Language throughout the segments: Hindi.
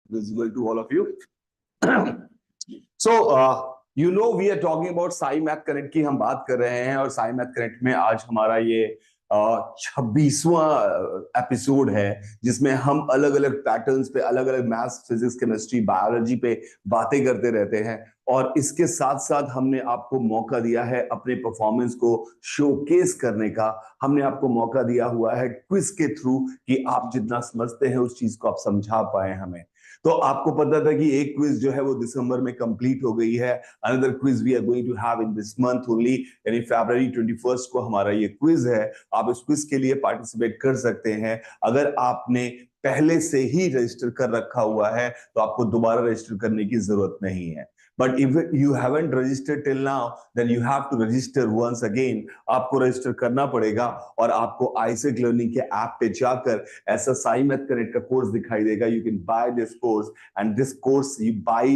visible to all of you. So, we are talking about Sai Math connect की हम बात कर रहे हैं और साई मैथ कनेक्ट में आज हमारा ये 26वां एपिसोड है जिसमें हम अलग अलग पैटर्न्स पे अलग अलग मैथ्स, फिजिक्स, केमिस्ट्री, बायोलॉजी पे बातें करते रहते हैं। और इसके साथ साथ हमने आपको मौका दिया है अपने परफॉर्मेंस को शोकेस करने का। हमने आपको मौका दिया हुआ है क्विज के थ्रू कि आप जितना समझते हैं उस चीज को आप समझा पाए हमें। तो आपको पता था कि एक क्विज जो है वो दिसंबर में कंप्लीट हो गई है। Another quiz we are going to have in this month only, यानी फरवरी 21 को हमारा ये क्विज है। आप इस क्विज के लिए पार्टिसिपेट कर सकते हैं। अगर आपने पहले से ही रजिस्टर कर रखा हुआ है तो आपको दोबारा रजिस्टर करने की जरूरत नहीं है। But if you haven't registered till now then you have to register once again. आपको रजिस्टर करना पड़ेगा और आपको आईसेक लर्निंग के ऐप पे जाकर ऐसा साई मैथ कनेक्ट का कोर्स दिखाई देगा। You can buy this course and this course you buy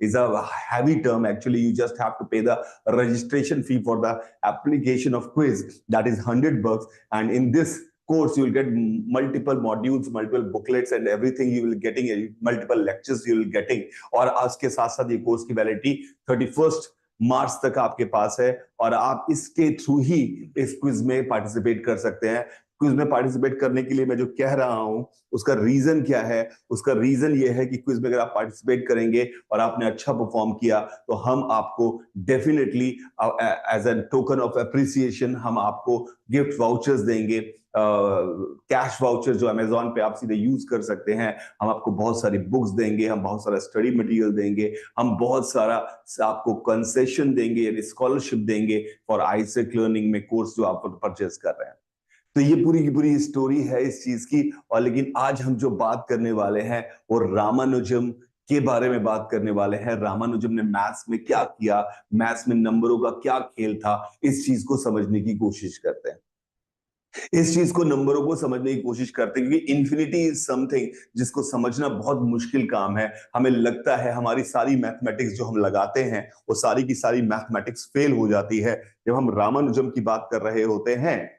is a heavy term. Actually, you just have to pay the registration fee for the application of quiz, that is $100, and in this course you will get multiple modules, multiple booklets and everything you will getting, multiple lectures you will getting। और उसके साथ साथ ये कोर्स की वैलिडिटी 31 मार्च तक आपके पास है और आप इसके थ्रू ही इस क्विज में पार्टिसिपेट कर सकते हैं। क्विज में पार्टिसिपेट करने के लिए मैं जो कह रहा हूं उसका रीजन क्या है? उसका रीजन ये है कि क्विज में अगर आप पार्टिसिपेट करेंगे और आपने अच्छा परफॉर्म किया तो हम आपको definitely as a token of appreciation हम आपको गिफ्ट वाउचर्स देंगे, कैश वाउचर जो अमेजॉन पे आप सीधे यूज कर सकते हैं। हम आपको बहुत सारी बुक्स देंगे, हम बहुत सारा स्टडी मटेरियल देंगे, हम बहुत सारा आपको कंसेशन देंगे यानी स्कॉलरशिप देंगे फॉर आईसेक लर्निंग में कोर्स जो आप परचेज कर रहे हैं। तो ये पूरी की पूरी स्टोरी है इस चीज की। और लेकिन आज हम जो बात करने वाले हैं वो रामानुजम के बारे में बात करने वाले हैं। रामानुजम ने मैथ्स में क्या किया, मैथ्स में नंबरों का क्या खेल था, इस चीज को समझने की कोशिश करते हैं। इस चीज को नंबरों को समझने की कोशिश करते हैं क्योंकि इन्फिनिटी इज समथिंग जिसको समझना बहुत मुश्किल काम है। हमें लगता है हमारी सारी मैथमेटिक्स जो हम लगाते हैं वो सारी की सारी मैथमेटिक्स फेल हो जाती है जब हम रामानुजम की बात कर रहे होते हैं।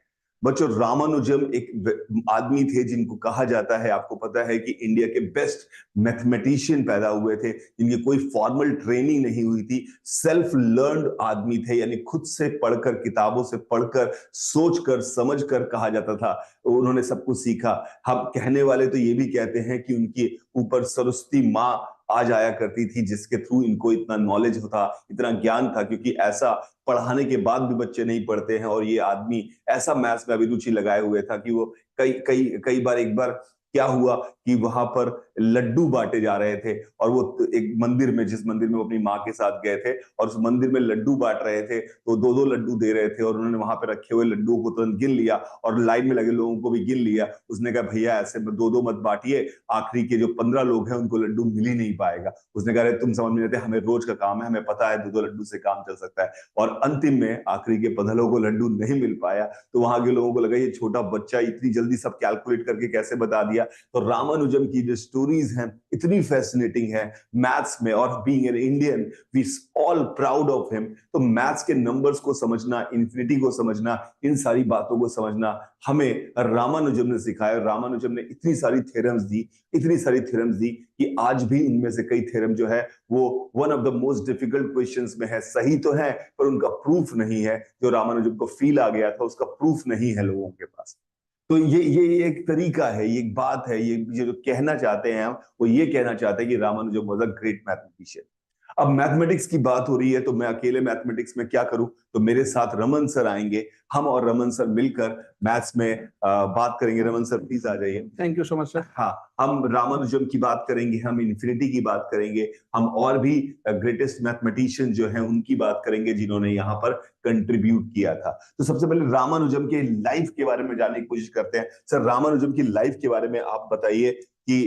बच्चों, रामानुजम एक आदमी थे जिनको कहा जाता है, आपको पता है कि इंडिया के बेस्ट मैथमेटिशियन पैदा हुए थे जिनकी कोई फॉर्मल ट्रेनिंग नहीं हुई थी। सेल्फ लर्न्ड आदमी थे यानी खुद से पढ़कर, किताबों से पढ़कर, सोचकर, समझकर कहा जाता था उन्होंने सब कुछ सीखा। हम कहने वाले तो ये भी कहते हैं कि उनके ऊपर सरस्वती माँ आ जाया करती थी जिसके थ्रू इनको इतना नॉलेज होता, इतना ज्ञान था, क्योंकि ऐसा पढ़ाने के बाद भी बच्चे नहीं पढ़ते हैं। और ये आदमी ऐसा मैथ्स में अभिरुचि लगाए हुए था कि वो कई बार एक बार क्या हुआ कि वहां पर लड्डू बांटे जा रहे थे और वो एक मंदिर में, जिस मंदिर में वो अपनी माँ के साथ गए थे और उस मंदिर में लड्डू बांट रहे थे तो दो दो लड्डू दे रहे थे और उन्होंने वहां पर रखे हुए लड्डुओं को तुरंत गिन लिया और लाइन में लगे लोगों को भी गिन लिया। उसने कहा भैया ऐसे दो दो मत बांटिए, आखिरी के जो 15 लोग हैं उनको लड्डू मिल ही नहीं पाएगा। उसने कहा तुम समझ नहीं लेते, हमें रोज का काम है, हमें पता है दो दो लड्डू से काम चल सकता है। और अंतिम में आखिरी के 15 लोगों को लड्डू नहीं मिल पाया तो वहां के लोगों को लगा ये छोटा बच्चा इतनी जल्दी सब कैलकुलेट करके कैसे बता दिया। तो रामानुजम की जो स्टोरीज हैं इतनी फैसिनेटिंग है मैथ्स में, और being an Indian we all proud of him. तो मैथ्स के नंबर्स को समझना, इन्फिनिटी को समझना, इन सारी बातों को समझना हमें रामानुजम ने सिखाया। रामानुजम ने इतनी सारी थ्योरम्स दी, इतनी सारी थ्योरम्स दी कि आज भी उनमें से कई थ्योरम जो है वो one of the most difficult questions में है। सही तो है पर उनका प्रूफ नहीं है। जो रामानुजम को फील आ गया था उसका प्रूफ नहीं है लोगों के पास। तो ये एक तरीका है, ये एक बात है, ये जो कहना चाहते हैं हम वो ये कहना चाहते हैं कि Ramanujan was a great mathematician. अब मैथमेटिक्स की बात हो रही है तो मैं अकेले मैथमेटिक्स में क्या करूं, तो मेरे साथ रमन सर आएंगे। हम और रमन सर मिलकर मैथ्स में बात करेंगे। रमन सर प्लीज आ जाइए। Thank you so much sir. हाँ, हम रामानुजम की बात करेंगे, हम इन्फिनिटी की बात करेंगे, हम और भी ग्रेटेस्ट मैथमेटिशियन जो हैं उनकी बात करेंगे जिन्होंने यहाँ पर कंट्रीब्यूट किया था। तो सबसे पहले रामानुजम के लाइफ के बारे में जानने की कोशिश करते हैं। सर, रामानुजम की लाइफ के बारे में आप बताइए कि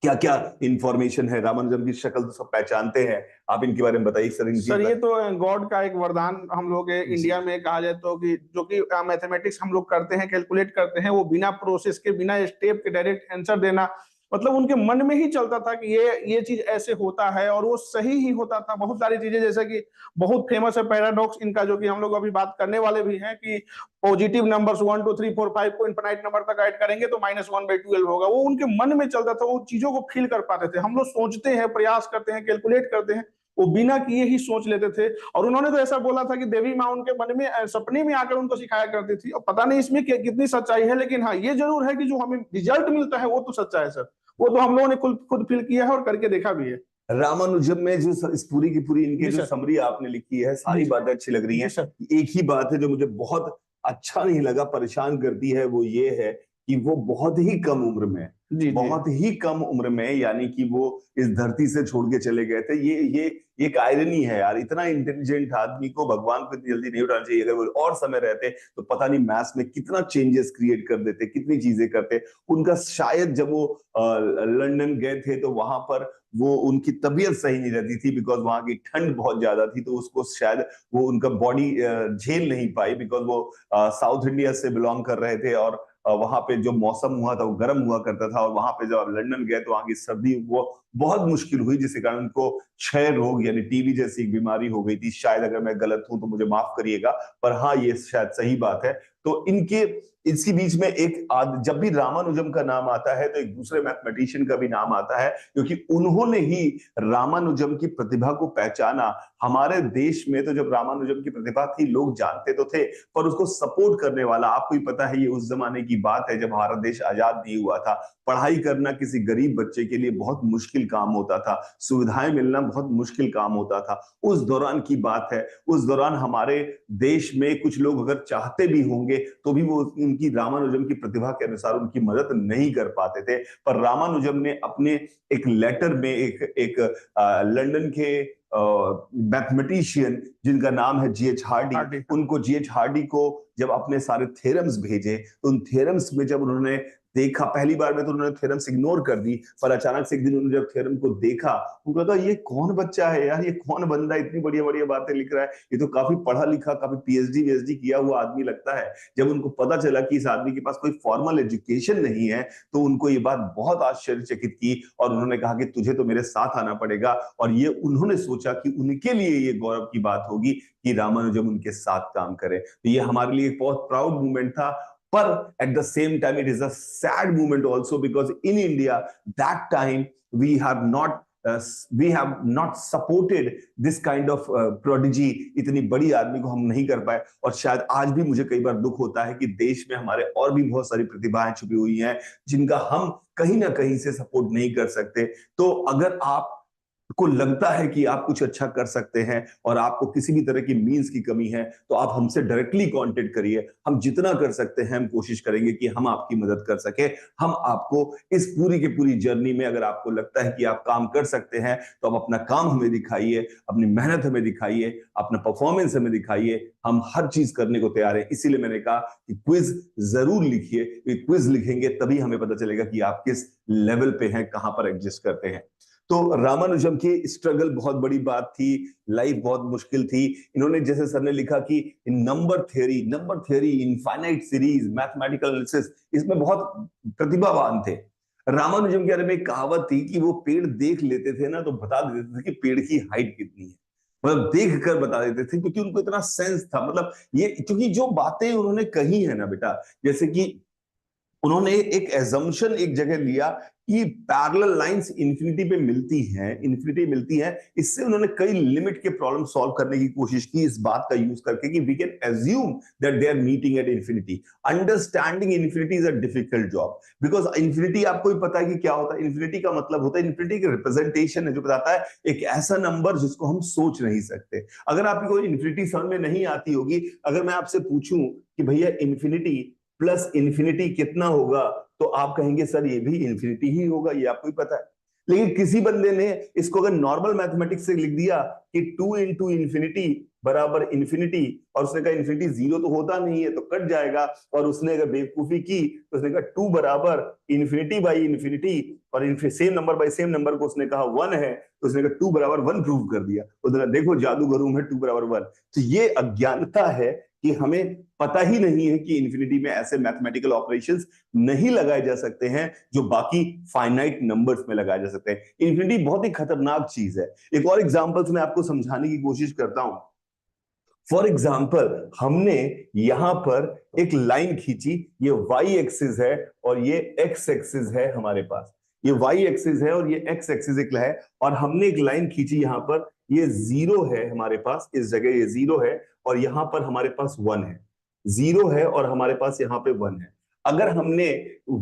क्या क्या इंफॉर्मेशन है। रामानुजम की शक्ल तो सब पहचानते हैं, आप इनके बारे में बताइए सर। सर ये तो गॉड का एक वरदान हम लोग इंडिया में कहा जाए तो, कि जो कि मैथमेटिक्स हम लोग करते हैं, कैलकुलेट करते हैं, वो बिना प्रोसेस के, बिना स्टेप के डायरेक्ट आंसर देना, मतलब उनके मन में ही चलता था कि ये चीज ऐसे होता है, और वो सही ही होता था। बहुत सारी चीजें, जैसे कि बहुत फेमस है पैराडॉक्स इनका, जो कि हम लोग अभी बात करने वाले भी हैं, कि पॉजिटिव नंबर्स 1 2 3 4 5 को इनफिनाइट नंबर तक ऐड करेंगे तो -1/12 होगा। वो उनके मन में चलता था, वो चीजों को फील कर पाते थे। हम लोग सोचते हैं, प्रयास करते हैं, कैलकुलेट करते हैं, वो बिना किए ही सोच लेते थे। और उन्होंने तो ऐसा बोला था कि देवी माँ उनके मन में सपने में आकर उनको सिखाया करती थी। और पता नहीं इसमें कितनी सच्चाई है, लेकिन हाँ ये जरूर है कि जो हमें रिजल्ट मिलता है वो तो सच्चा है सर। वो तो हम लोगों ने खुद फील किया है और करके देखा भी है। रामानुजम में जो इस पूरी की पूरी इनकी जी जो सर। समरी आपने लिखी है, सारी जी बातें अच्छी लग रही जी हैं। सर। एक ही बात है जो मुझे बहुत अच्छा नहीं लगा, परेशान करती है, वो ये है कि वो बहुत ही कम उम्र में, जी जी। बहुत ही कम उम्र में, यानी कि वो इस धरती से छोड़ के चले गए थे। ये एक आयरनी है यार। इतना इंटेलिजेंट आदमी को भगवान को इतनी जल्दी नहीं उठाना चाहिए। अगर वो और समय रहते तो पता नहीं मैथ्स में कितना चेंजेस क्रिएट कर देते, कितनी चीजें करते। उनका शायद जब वो लंदन गए थे तो वहां पर वो उनकी तबीयत सही नहीं रहती थी, बिकॉज वहां की ठंड बहुत ज्यादा थी, तो उसको शायद वो उनका बॉडी झेल नहीं पाई, बिकॉज वो साउथ इंडिया से बिलोंग कर रहे थे। और वहां पे जो मौसम हुआ था वो गर्म हुआ करता था, और वहां पे जब आप लंदन गए तो वहां की सर्दी वो बहुत मुश्किल हुई, जिसके कारण उनको क्षय रोग यानी टीबी जैसी एक बीमारी हो गई थी। शायद अगर मैं गलत हूं तो मुझे माफ करिएगा, पर हाँ ये शायद सही बात है। तो इसी बीच में जब भी रामानुजम का नाम आता है तो एक दूसरे मैथमेटिशियन का भी नाम आता है, क्योंकि उन्होंने ही रामानुजम की प्रतिभा को पहचाना। हमारे देश में तो जब रामानुजम की प्रतिभा थी लोग जानते तो थे, पर उसको सपोर्ट करने वाला, आपको ही पता है ये उस जमाने की बात है जब भारत देश आजाद नहीं हुआ था। पढ़ाई करना किसी गरीब बच्चे के लिए बहुत मुश्किल काम होता था, सुविधाएं मिलना बहुत मुश्किल काम होता था। उस दौरान की बात है। उस दौरान हमारे देश में कुछ लोग अगर चाहते भी होंगे तो भी वो उनकी रामानुजम की प्रतिभा के अनुसार उनकी मदद नहीं कर पाते थे। पर रामानुजम ने अपने एक लेटर में एक लंदन के मैथमेटिशियन जिनका नाम है जीएच हार्डी, उनको जीएच हार्डी को जब अपने सारे थ्योरम्स भेजे, तो उन थ्योरम्स में जब उन्होंने देखा, पहली बार में तो उन्होंने थ्योरम्स इग्नोर कर दी, पर अचानक से एक दिन उन्होंने जब थ्योरम को देखा, उनको लगा ये कौन बच्चा है यार, ये कौन बंदा इतनी बढ़िया बढ़िया बातें लिख रहा है, ये तो काफी पढ़ा लिखा, काफी पीएचडी किया हुआ आदमी लगता है। जब उनको पता चला कि इस आदमी के पास कोई फॉर्मल एजुकेशन नहीं है, तो उनको ये बात बहुत आश्चर्यचकित की, और उन्होंने कहा कि तुझे तो मेरे साथ आना पड़ेगा। और ये उन्होंने सोचा कि उनके लिए ये गौरव की बात होगी कि रामानुजम उनके साथ काम करे। तो ये हमारे लिए एक बहुत प्राउड मूवमेंट था। पर at the same time it is a sad moment also, because in India that time we have not supported this kind of prodigy। इतनी बड़ी आदमी को हम नहीं कर पाए। और शायद आज भी मुझे कई बार दुख होता है कि देश में हमारे और भी बहुत सारी प्रतिभाएं छुपी हुई हैं जिनका हम कहीं ना कहीं से सपोर्ट नहीं कर सकते। तो अगर आप को लगता है कि आप कुछ अच्छा कर सकते हैं और आपको किसी भी तरह की मीन्स की कमी है, तो आप हमसे डायरेक्टली कांटेक्ट करिए। हम जितना कर सकते हैं हम कोशिश करेंगे कि हम आपकी मदद कर सके। हम आपको इस पूरी की पूरी जर्नी में, अगर आपको लगता है कि आप काम कर सकते हैं, तो आप अपना काम हमें दिखाइए, अपनी मेहनत हमें दिखाइए, अपना परफॉर्मेंस हमें दिखाइए। हम हर चीज करने को तैयार है। इसीलिए मैंने कहा कि क्विज जरूर लिखिए। क्विज लिखेंगे तभी हमें पता चलेगा कि आप किस लेवल पे हैं, कहां पर एग्जिस्ट करते हैं। तो रामानुजम की स्ट्रगल बहुत बड़ी बात थी, लाइफ बहुत मुश्किल थी। इन्होंने, जैसे सर ने लिखा कि number theory, infinite series, mathematical analysis, इसमें बहुत प्रतिभावान थे। रामानुजम के बारे में एक कहावत थी कि वो पेड़ देख लेते थे ना तो बता देते थे कि पेड़ की हाइट कितनी है। मतलब देख कर बता देते थे, क्योंकि उनको इतना सेंस था। मतलब ये, क्योंकि जो बातें उन्होंने कही है ना बेटा, जैसे कि उन्होंने एक एजम्पशन एक जगह लिया कि पैरेलल लाइंस इन्फिनिटी मिलती हैं। इससे उन्होंने कई लिमिट के प्रॉब्लम सॉल्व करने की कोशिश की इस बात का यूज करके कि we can assume that they are meeting at infinity. Understanding infinity is a difficult job, because infinity आपको भी पता है कि क्या होता है। इन्फिनिटी का मतलब होता है, इन्फिनिटी का रिप्रेजेंटेशन है जो बताता है एक ऐसा नंबर जिसको हम सोच नहीं सकते। अगर आपको इन्फिनिटी समझ में नहीं आती होगी, अगर मैं आपसे पूछूं कि भैया इन्फिनिटी प्लस इन्फिनिटी कितना होगा, तो आप कहेंगे सर ये भी इन्फिनिटी ही होगा, ये आपको ही पता है। लेकिन किसी बंदे ने इसको अगर नॉर्मल मैथमेटिक्स से लिख दिया कि 2 इंटू इन्फिनिटी बराबर इन्फिनिटी, और उसने कहा इन्फिनिटी जीरो तो होता नहीं है तो कट जाएगा, और उसने अगर बेवकूफी की तो उसने कहा 2 बराबर इन्फिनिटी बाई इन्फिनिटी, और same number by same number को उसने कहा 1 है, तो उसने कहा 2 बराबर 1 प्रूव कर दिया। उसने कहा देखो जादूगरू में 2 बराबर 1। तो ये अज्ञानता है कि हमें पता ही नहीं है कि इंफिनिटी में ऐसे मैथमेटिकल ऑपरेशंस नहीं लगाए जा सकते हैं जो बाकी फाइनाइट नंबर्स में लगाए जा सकते हैं। इंफिनिटी बहुत ही खतरनाक चीज है। एक और एग्जांपल से मैं आपको समझाने की कोशिश करता हूं। फॉर एग्जाम्पल, हमने यहां पर एक लाइन खींची, ये वाई एक्सिस है और ये एक्स एक्सिस है हमारे पास। ये वाई एक्सिस है और ये एक्स एक्सिस एक है, और हमने एक लाइन खींची यहां पर, ये जीरो है हमारे पास, इस जगह ये जीरो है और यहां पर हमारे पास वन है। जीरो है और हमारे पास यहां पे वन है। अगर हमने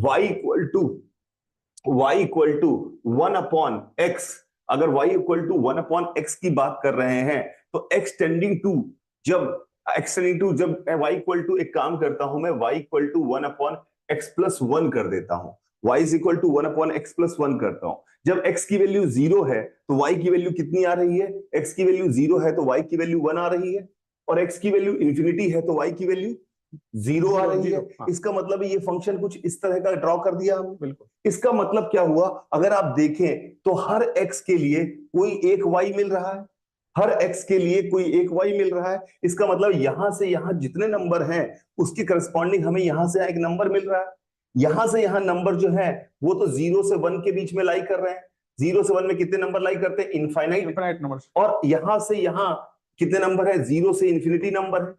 y इक्वल टू 1/x, अगर y इक्वल टू 1/x की बात कर रहे हैं, तो x टेंडिंग टू, जब y इक्वल टू, एक काम करता हूं मैं, y इक्वल टू 1/x+1 कर देता हूं। y is equal to 1/x+1 करता हूं। जब x की वैल्यू जीरो है तो y की वैल्यू कितनी आ रही है? x की वैल्यू जीरो है तो y की वैल्यू 1 आ रही है, और x की वैल्यू इंफिनिटी है तो y की वैल्यू जीरो आ रही है। हाँ। इसका मतलब ये फंक्शन कुछ इस तरह का ड्रॉ कर दिया हमने। बिल्कुल। इसका मतलब क्या हुआ? अगर आप देखें तो हर x के लिए कोई एक y मिल रहा है, हर x के लिए कोई एक y मिल रहा है। इसका मतलब यहां से यहां जितने नंबर हैं उसकी करस्पॉन्डिंग हमें यहां से एक नंबर मिल रहा है। यहां से यहां नंबर जो है वो तो 0 से 1 के बीच में लाई कर रहे हैं। 0 से 1 में कितने नंबर लाई करते हैं? Infinite number. और यहां से यहां कितने नंबर है? 0 से इन्फिनिटी नंबर है,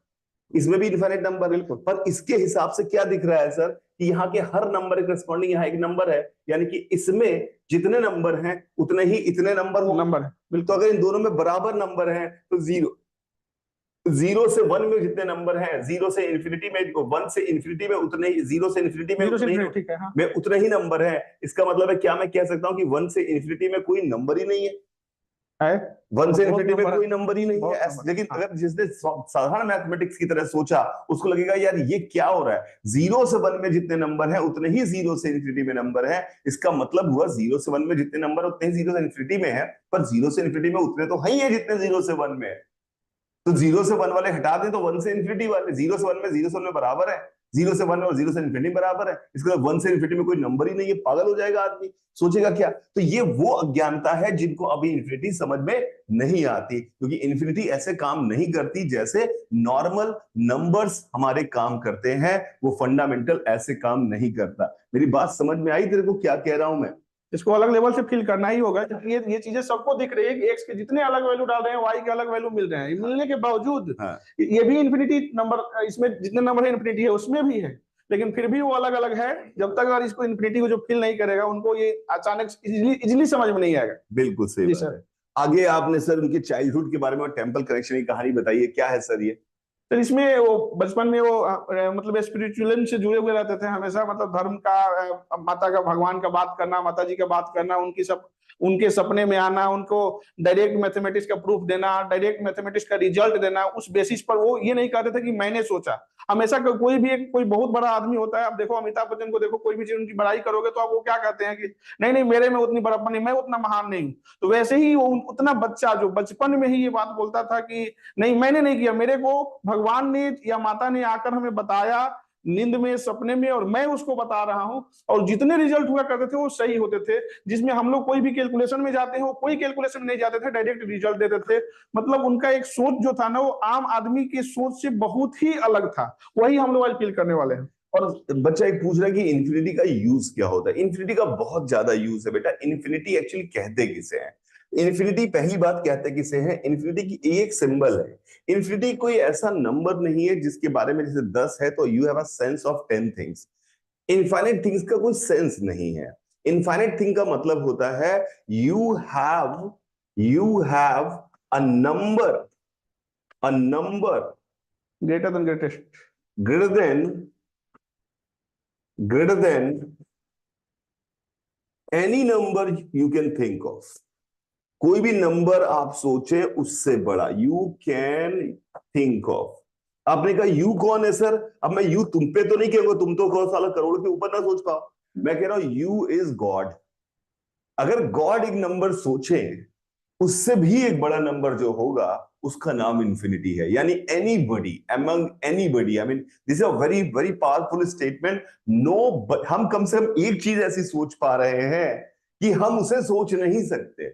इसमें भी इनफाइनाइट नंबर है। पर इसके हिसाब से क्या दिख रहा है सर, कि यहाँ के हर नंबर के करस्पॉन्डिंग यहाँ एक नंबर है, यानी कि इसमें जितने नंबर हैं उतने ही इतने नंबर हो नंबर है। तो अगर इन दोनों में बराबर नंबर हैं तो 0 से 1 में जितने नंबर हैं, 0 से इन्फिनिटी में, 1 से इन्फिनिटी में उतने ही, 0 से इन्फिनिटी में ठीक है, हाँ। में उतने ही नंबर हैं। इसका मतलब है क्या मैं कह सकता हूं कि 1 से इन्फिनिटी में कोई नंबर ही नहीं है? 1 से इन्फिनिटी में कोई नंबर ही नहीं है। लेकिन अगर जिसने साधारण मैथमेटिक्स की तरह सोचा, उसको लगेगा यार ये क्या हो रहा है, 0 से 1 में जितने नंबर हैं उतने ही 0 से इन्फिनिटी में नंबर है। इसका मतलब हुआ 0 से 1 में जितने नंबर उतने ही 0 से इन्फिनिटी में है, पर 0 से इन्फिनिटी में उतने तो है ही है जितने 0 से 1 में है। तो 0 से 1 वाले हटा दें तो 1 से इन्फिनिटी वाले, 0 से 1 में 0 से 1 में बराबर है, 0 से 1 और 0 से इन्फिनिटी बराबर है। इसके बाद 1 से इन्फिनिटी में कोई नंबर ही नहीं है, पागल हो जाएगा आदमी, सोचेगा क्या? तो ये वो अज्ञानता है जिनको अभी इन्फिनिटी समझ में नहीं आती, क्योंकि इन्फिनिटी ऐसे काम नहीं करती जैसे नॉर्मल नंबर्स हमारे काम करते हैं। वो फंडामेंटल ऐसे काम नहीं करता। मेरी बात समझ में आई तेरे को क्या कह रहा हूं मैं? इसको अलग लेवल से फील करना ही होगा। ये चीजें सबको दिख रही है कि एक्स के जितने अलग वैल्यू डाल रहे हैं, वाई के अलग वैल्यू मिल रहे हैं। मिलने के बावजूद ये भी इन्फिनिटी नंबर, इसमें जितने नंबर है इन्फिनिटी है, उसमें भी है, लेकिन फिर भी वो अलग अलग है। जब तक अगर इसको इन्फिनिटी को जो फील नहीं करेगा, उनको ये अचानक इजिली समझ में नहीं आएगा। बिल्कुल सही बात है। आगे आपने सर उनके चाइल्डहुड के बारे में टेम्पल कनेक्शन की कहानी बताइए, क्या है सर ये? तो इसमें वो बचपन में वो मतलब स्पिरिचुअलिज्म से जुड़े हुए रहते थे हमेशा, मतलब धर्म का, माता का, भगवान का बात करना, माता जी का बात करना, उनके सपने में आना, उनको डायरेक्ट मैथमेटिक्स का प्रूफ देना, डायरेक्ट मैथमेटिक्स का रिजल्ट देना। उस बेसिस पर वो ये नहीं कहते थे कि मैंने सोचा। हमेशा कोई बहुत बड़ा आदमी होता है, आप देखो अमिताभ बच्चन को देखो, कोई भी चीज उनकी बड़ाई करोगे तो आप वो क्या कहते हैं कि नहीं नहीं, मेरे में उतनी बड़प्पन नहीं, मैं उतना महान नहीं हूं। तो वैसे ही वो उतना बच्चा जो बचपन में ही ये बात बोलता था कि नहीं मैंने नहीं किया, मेरे को भगवान ने या माता ने आकर हमें बताया, नींद में, सपने में, और मैं उसको बता रहा हूं। और जितने रिजल्ट हुआ करते थे वो सही होते थे, जिसमें हम लोग कोई भी कैलकुलेशन में जाते हैं, वो कोई कैलकुलेशन में नहीं जाते थे, डायरेक्ट रिजल्ट देते थे। मतलब उनका एक सोच जो था ना, वो आम आदमी की सोच से बहुत ही अलग था। वही हम लोग आज फील करने वाले हैं। और बच्चा एक पूछ रहा है कि इन्फिनिटी का यूज क्या होता है। इन्फिनिटी का बहुत ज्यादा यूज है बेटा। इन्फिनिटी एक्चुअली कहते किसे हैं? इन्फिनिटी, पहली बात कहते किसे हैं? इन्फिनिटी की एक सिंबल है। इन्फिनिटी कोई ऐसा नंबर नहीं है जिसके बारे में जैसे 10 है तो you have a sense of 10 things. Infinite things का कोई सेंस नहीं है। इनफाइनाइट थिंग का मतलब होता है you have a number greater than greatest, greater than any number you can think of। कोई भी नंबर आप सोचे उससे बड़ा, यू कैन थिंक ऑफ। आपने कहा यू कौन है सर? अब मैं यू तुम पे तो नहीं कहूंगा, तुम तो कौन साला करोड़ के ऊपर ना सोच पाओ। मैं कह रहा हूं यू इज गॉड। अगर गॉड एक नंबर सोचे, उससे भी एक बड़ा नंबर जो होगा उसका नाम इन्फिनिटी है। यानी anybody among anybody, I mean this is a very very powerful statement. No, हम कम से कम एक चीज ऐसी सोच पा रहे हैं कि हम उसे सोच नहीं सकते।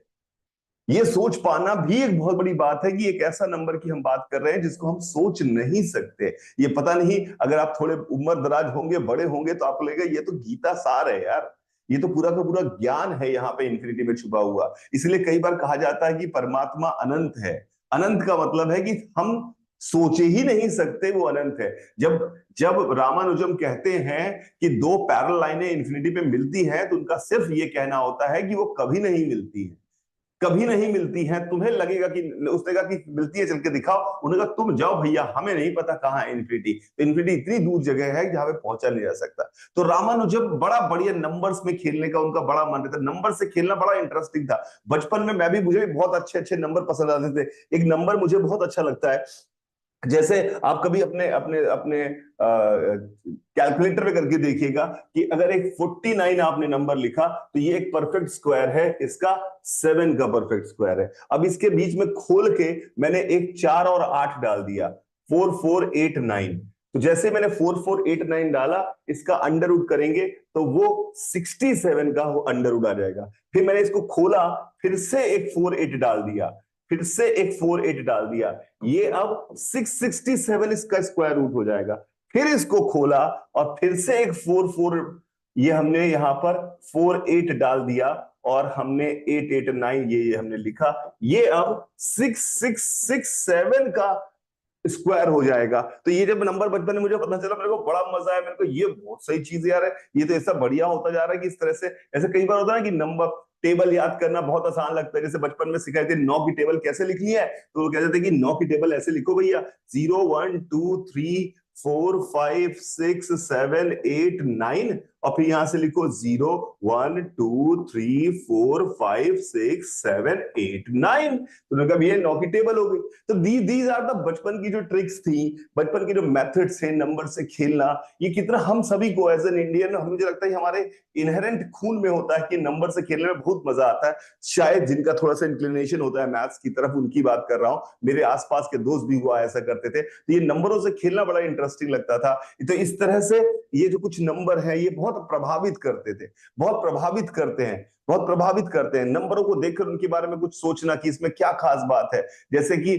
ये सोच पाना भी एक बहुत बड़ी बात है कि एक ऐसा नंबर की हम बात कर रहे हैं जिसको हम सोच नहीं सकते। ये पता नहीं, अगर आप थोड़े उम्र दराज होंगे, बड़े होंगे, तो आपको लगेगा ये तो गीता सार है यार, ये तो पूरा का पूरा ज्ञान है यहाँ पे इन्फिनिटी में छुपा हुआ। इसलिए कई बार कहा जाता है कि परमात्मा अनंत है। अनंत का मतलब है कि हम सोचे ही नहीं सकते वो अनंत है। जब जब रामानुजम कहते हैं कि दो पैरेलल लाइनें इन्फिनिटी पे मिलती हैं, तो उनका सिर्फ ये कहना होता है कि वो कभी नहीं मिलती है, कभी नहीं मिलती हैं। तुम्हें लगेगा कि, उसने कहा कि मिलती है चल के दिखाओ, उन्होंने कहा तुम जाओ भैया, हमें नहीं पता कहाँ है इन्फिनिटी। तो इन्फिनिटी इतनी दूर जगह है जहां पे पहुंचा नहीं जा सकता। तो रामानुजम बड़ा बढ़िया नंबर्स में खेलने का उनका बड़ा मन रहता, नंबर से खेलना बड़ा इंटरेस्टिंग था। बचपन में मैं भी, मुझे भी बहुत अच्छे अच्छे नंबर पसंद आते थे। एक नंबर मुझे बहुत अच्छा लगता है, जैसे आप कभी अपने अपने अपने कैलकुलेटर में करके देखिएगा कि अगर एक 49 आपने नंबर लिखा, तो ये एक परफेक्ट स्क्वायर है, इसका 7 का परफेक्ट स्क्वायर है। अब इसके बीच में खोल के मैंने एक 4 और 8 डाल दिया, 4489। तो जैसे मैंने 4489 डाला, इसका अंडर रूट करेंगे तो वो 67 का वो अंडर रूट आ जाएगा। फिर मैंने इसको खोला, फिर से एक 48 डाल दिया, फिर से एक 48 डाल दिया, ये अब 667 इसका स्क्वायर रूट हो जाएगा। फिर इसको खोला और फिर से एक 44, ये हमने यहां पर 48 डाल दिया और हमने 889 ये हमने लिखा, ये अब 6667 का स्क्वायर हो जाएगा। तो ये जब नंबर बचपन में मुझे पता चला, मेरे को बड़ा मजा आया, मेरे को ये बहुत सही चीज यार है, ये तो ऐसा बढ़िया होता जा रहा है कि इस तरह से, ऐसे कई बार होता है ना कि नंबर टेबल याद करना बहुत आसान लगता है। जैसे बचपन में सिखाए थे 9 की टेबल कैसे लिखनी है, तो वो कहते थे कि 9 की टेबल ऐसे लिखो भैया, 0 1 2 3 4 5 6 7 8 9, और फिर यहां से लिखो 0 1 2 3 4 5 6 7 8 9। तो कब ये 9 की टेबल हो गई। तो दीज आर द बचपन की जो ट्रिक्स थी, बचपन के जो मेथड्स थे नंबर से खेलना, ये कितना हम सभी को एज एन इंडियन, मुझे लगता है हमारे इनहेरेंट खून में होता है कि नंबर से खेलने में बहुत मजा आता है। शायद जिनका थोड़ा सा इंक्लिनेशन होता है मैथ्स की तरफ, उनकी बात कर रहा हूं, मेरे आसपास के दोस्त भी हुआ ऐसा करते थे, तो ये नंबरों से खेलना बड़ा इंटरेस्टिंग लगता था। तो इस तरह से ये जो कुछ नंबर है, ये बहुत प्रभावित करते थे, बहुत प्रभावित करते हैं, बहुत प्रभावित करते हैं। नंबरों को देखकर उनके बारे में कुछ सोचना कि इसमें क्या खास बात है। जैसे कि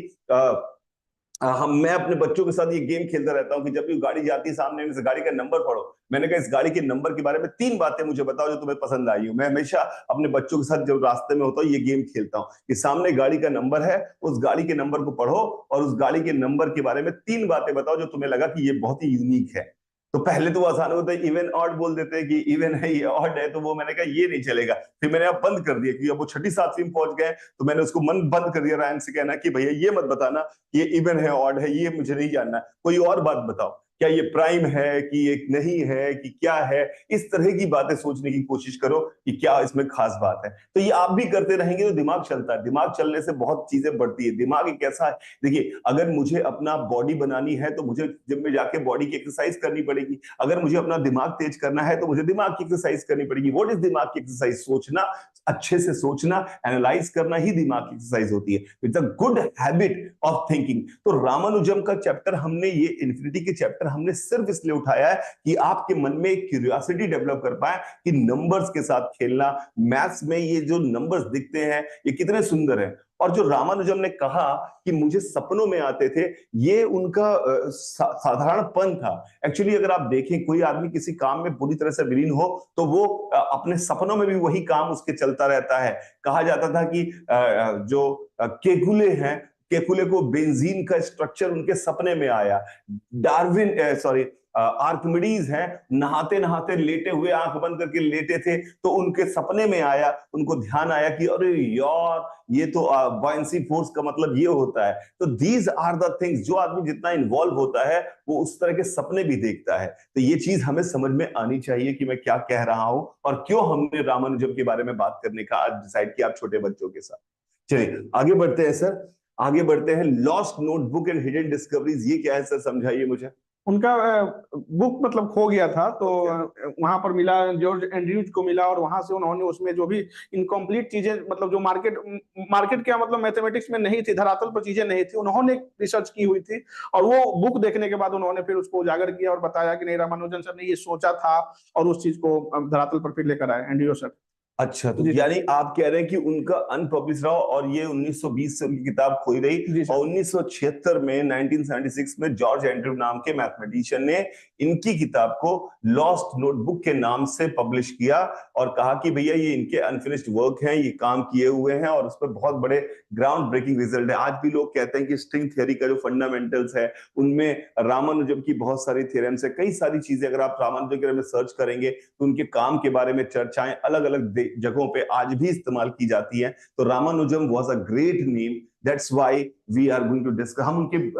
मैं अपने बच्चों के साथ ये गेम खेलता रहता हूँ कि जब भी गाड़ी जाती है सामने, इस गाड़ी का नंबर पढ़ो, मैंने कहा इस गाड़ी के नंबर के बारे में 3 बातें मुझे बताओ जो तुम्हें पसंद आई हो। मैं हमेशा अपने बच्चों के साथ जब रास्ते में होता हूँ ये गेम खेलता हूँ कि सामने गाड़ी का नंबर है, उस गाड़ी के नंबर को पढ़ो और उस गाड़ी के नंबर के बारे में 3 बातें बताओ जो तुम्हें लगा कि ये बहुत ही यूनिक है। तो पहले तो वो आसान होता है, इवन ऑड बोल देते हैं कि इवन है, ये ऑड है, तो वो मैंने कहा ये नहीं चलेगा। फिर मैंने अब बंद कर दिया कि अब वो 6ठी 7वीं में पहुंच गए, तो मैंने उसको मन बंद कर दिया रायन से कहना कि भैया ये मत बताना ये इवन है ऑड है, ये मुझे नहीं जानना, कोई और बात बताओ, क्या ये प्राइम है कि ये नहीं है कि क्या है। इस तरह की बातें सोचने की कोशिश करो कि क्या इसमें खास बात है। तो ये आप भी करते रहेंगे तो दिमाग चलता है, दिमाग चलने से बहुत चीजें बढ़ती है। दिमाग एक ऐसा है, देखिए अगर मुझे अपना बॉडी बनानी है तो मुझे जिम में जाके बॉडी की एक्सरसाइज करनी पड़ेगी। अगर मुझे अपना दिमाग तेज करना है तो मुझे दिमाग की एक्सरसाइज करनी पड़ेगी। व्हाट इज दिमाग की एक्सरसाइज? सोचना, अच्छे से सोचना, एनालाइज करना ही दिमाग की एक्सरसाइज होती है। It's a good habit of thinking. तो रामानुजम का चैप्टर हमने, ये इन्फिनिटी के चैप्टर हमने सिर्फ इसलिए उठाया है कि आपके मन में एक क्यूरियोसिटी डेवलप कर पाए कि नंबर्स के साथ खेलना, मैथ्स में ये जो नंबर्स दिखते हैं ये कितने सुंदर हैं। और जो रामानुजम ने कहा कि मुझे सपनों में आते थे, ये उनका साधारणपन था। एक्चुअली अगर आप देखें कोई आदमी किसी काम में पूरी तरह से विलीन हो तो वो अपने सपनों में भी वही काम उसके चलता रहता है। कहा जाता था कि जो केकुले हैं, केकुले को बेंजीन का स्ट्रक्चर उनके सपने में आया। डार्विन सॉरी आर्किमिडीज हैं, नहाते नहाते लेटे हुए, आंख बंद करके लेटे थे, तो उनके सपने में आया, उनको ध्यान आया कि अरे यार ये तो बॉयंसी फोर्स का मतलब ये होता है। तो दीज आर द थिंग्स, जो आदमी जितना इन्वॉल्व होता है वो उस तरह के सपने भी देखता है। तो ये चीज हमें समझ में आनी चाहिए कि मैं क्या कह रहा हूं और क्यों हमने रामानुजम के बारे में बात करने का आज डिसाइड किया आप छोटे बच्चों के साथ। चलिए आगे बढ़ते हैं सर, आगे बढ़ते हैं। Lost notebook and hidden discoveries, ये क्या है सर, समझाइए मुझे। उनका बुक मतलब खो गया था, तो वहां पर मिला, जॉर्ज एंड्रयूज को मिला, और वहां से उन्होंने उसमें जो भी इनकम्प्लीट चीजें, मतलब जो मार्केट क्या मतलब मैथमेटिक्स में नहीं थी, धरातल पर चीजें नहीं थी, उन्होंने रिसर्च की हुई थी। और वो बुक देखने के बाद उन्होंने फिर उसको उजागर किया और बताया कि नहीं, रामानुजन सर ने ये सोचा था और उस चीज को धरातल पर फिर लेकर आए, एंड्रयू सर। अच्छा, तो जी यानी आप कह रहे हैं कि उनका अनपब्लिश रहा और ये 1920 से उनकी किताब खोई रही जी सर। और 1976 में 1976 में जॉर्ज एंड्रयू नाम के मैथमेटिशियन ने इनकी किताब को लॉस्ट नोटबुक के नाम से पब्लिश किया और कहा कि भैया ये इनके अनफिनिश्ड वर्क हैं, ये काम किए हुए हैं और उस पर बहुत बड़े ग्राउंड ब्रेकिंग रिजल्ट है। आज भी लोग कहते हैं कि स्ट्रिंग थ्योरी का जो फंडामेंटल्स है उनमें रामानुजम की बहुत सारी थ्योरम्स है, कई सारी चीजें अगर आप रामानुजम के बारे में सर्च करेंगे तो उनके काम के बारे में चर्चाएं अलग अलग जगहों पे आज भी इस्तेमाल की जाती हैं। तो Ramanujam was a great name, that's why we are going to discuss.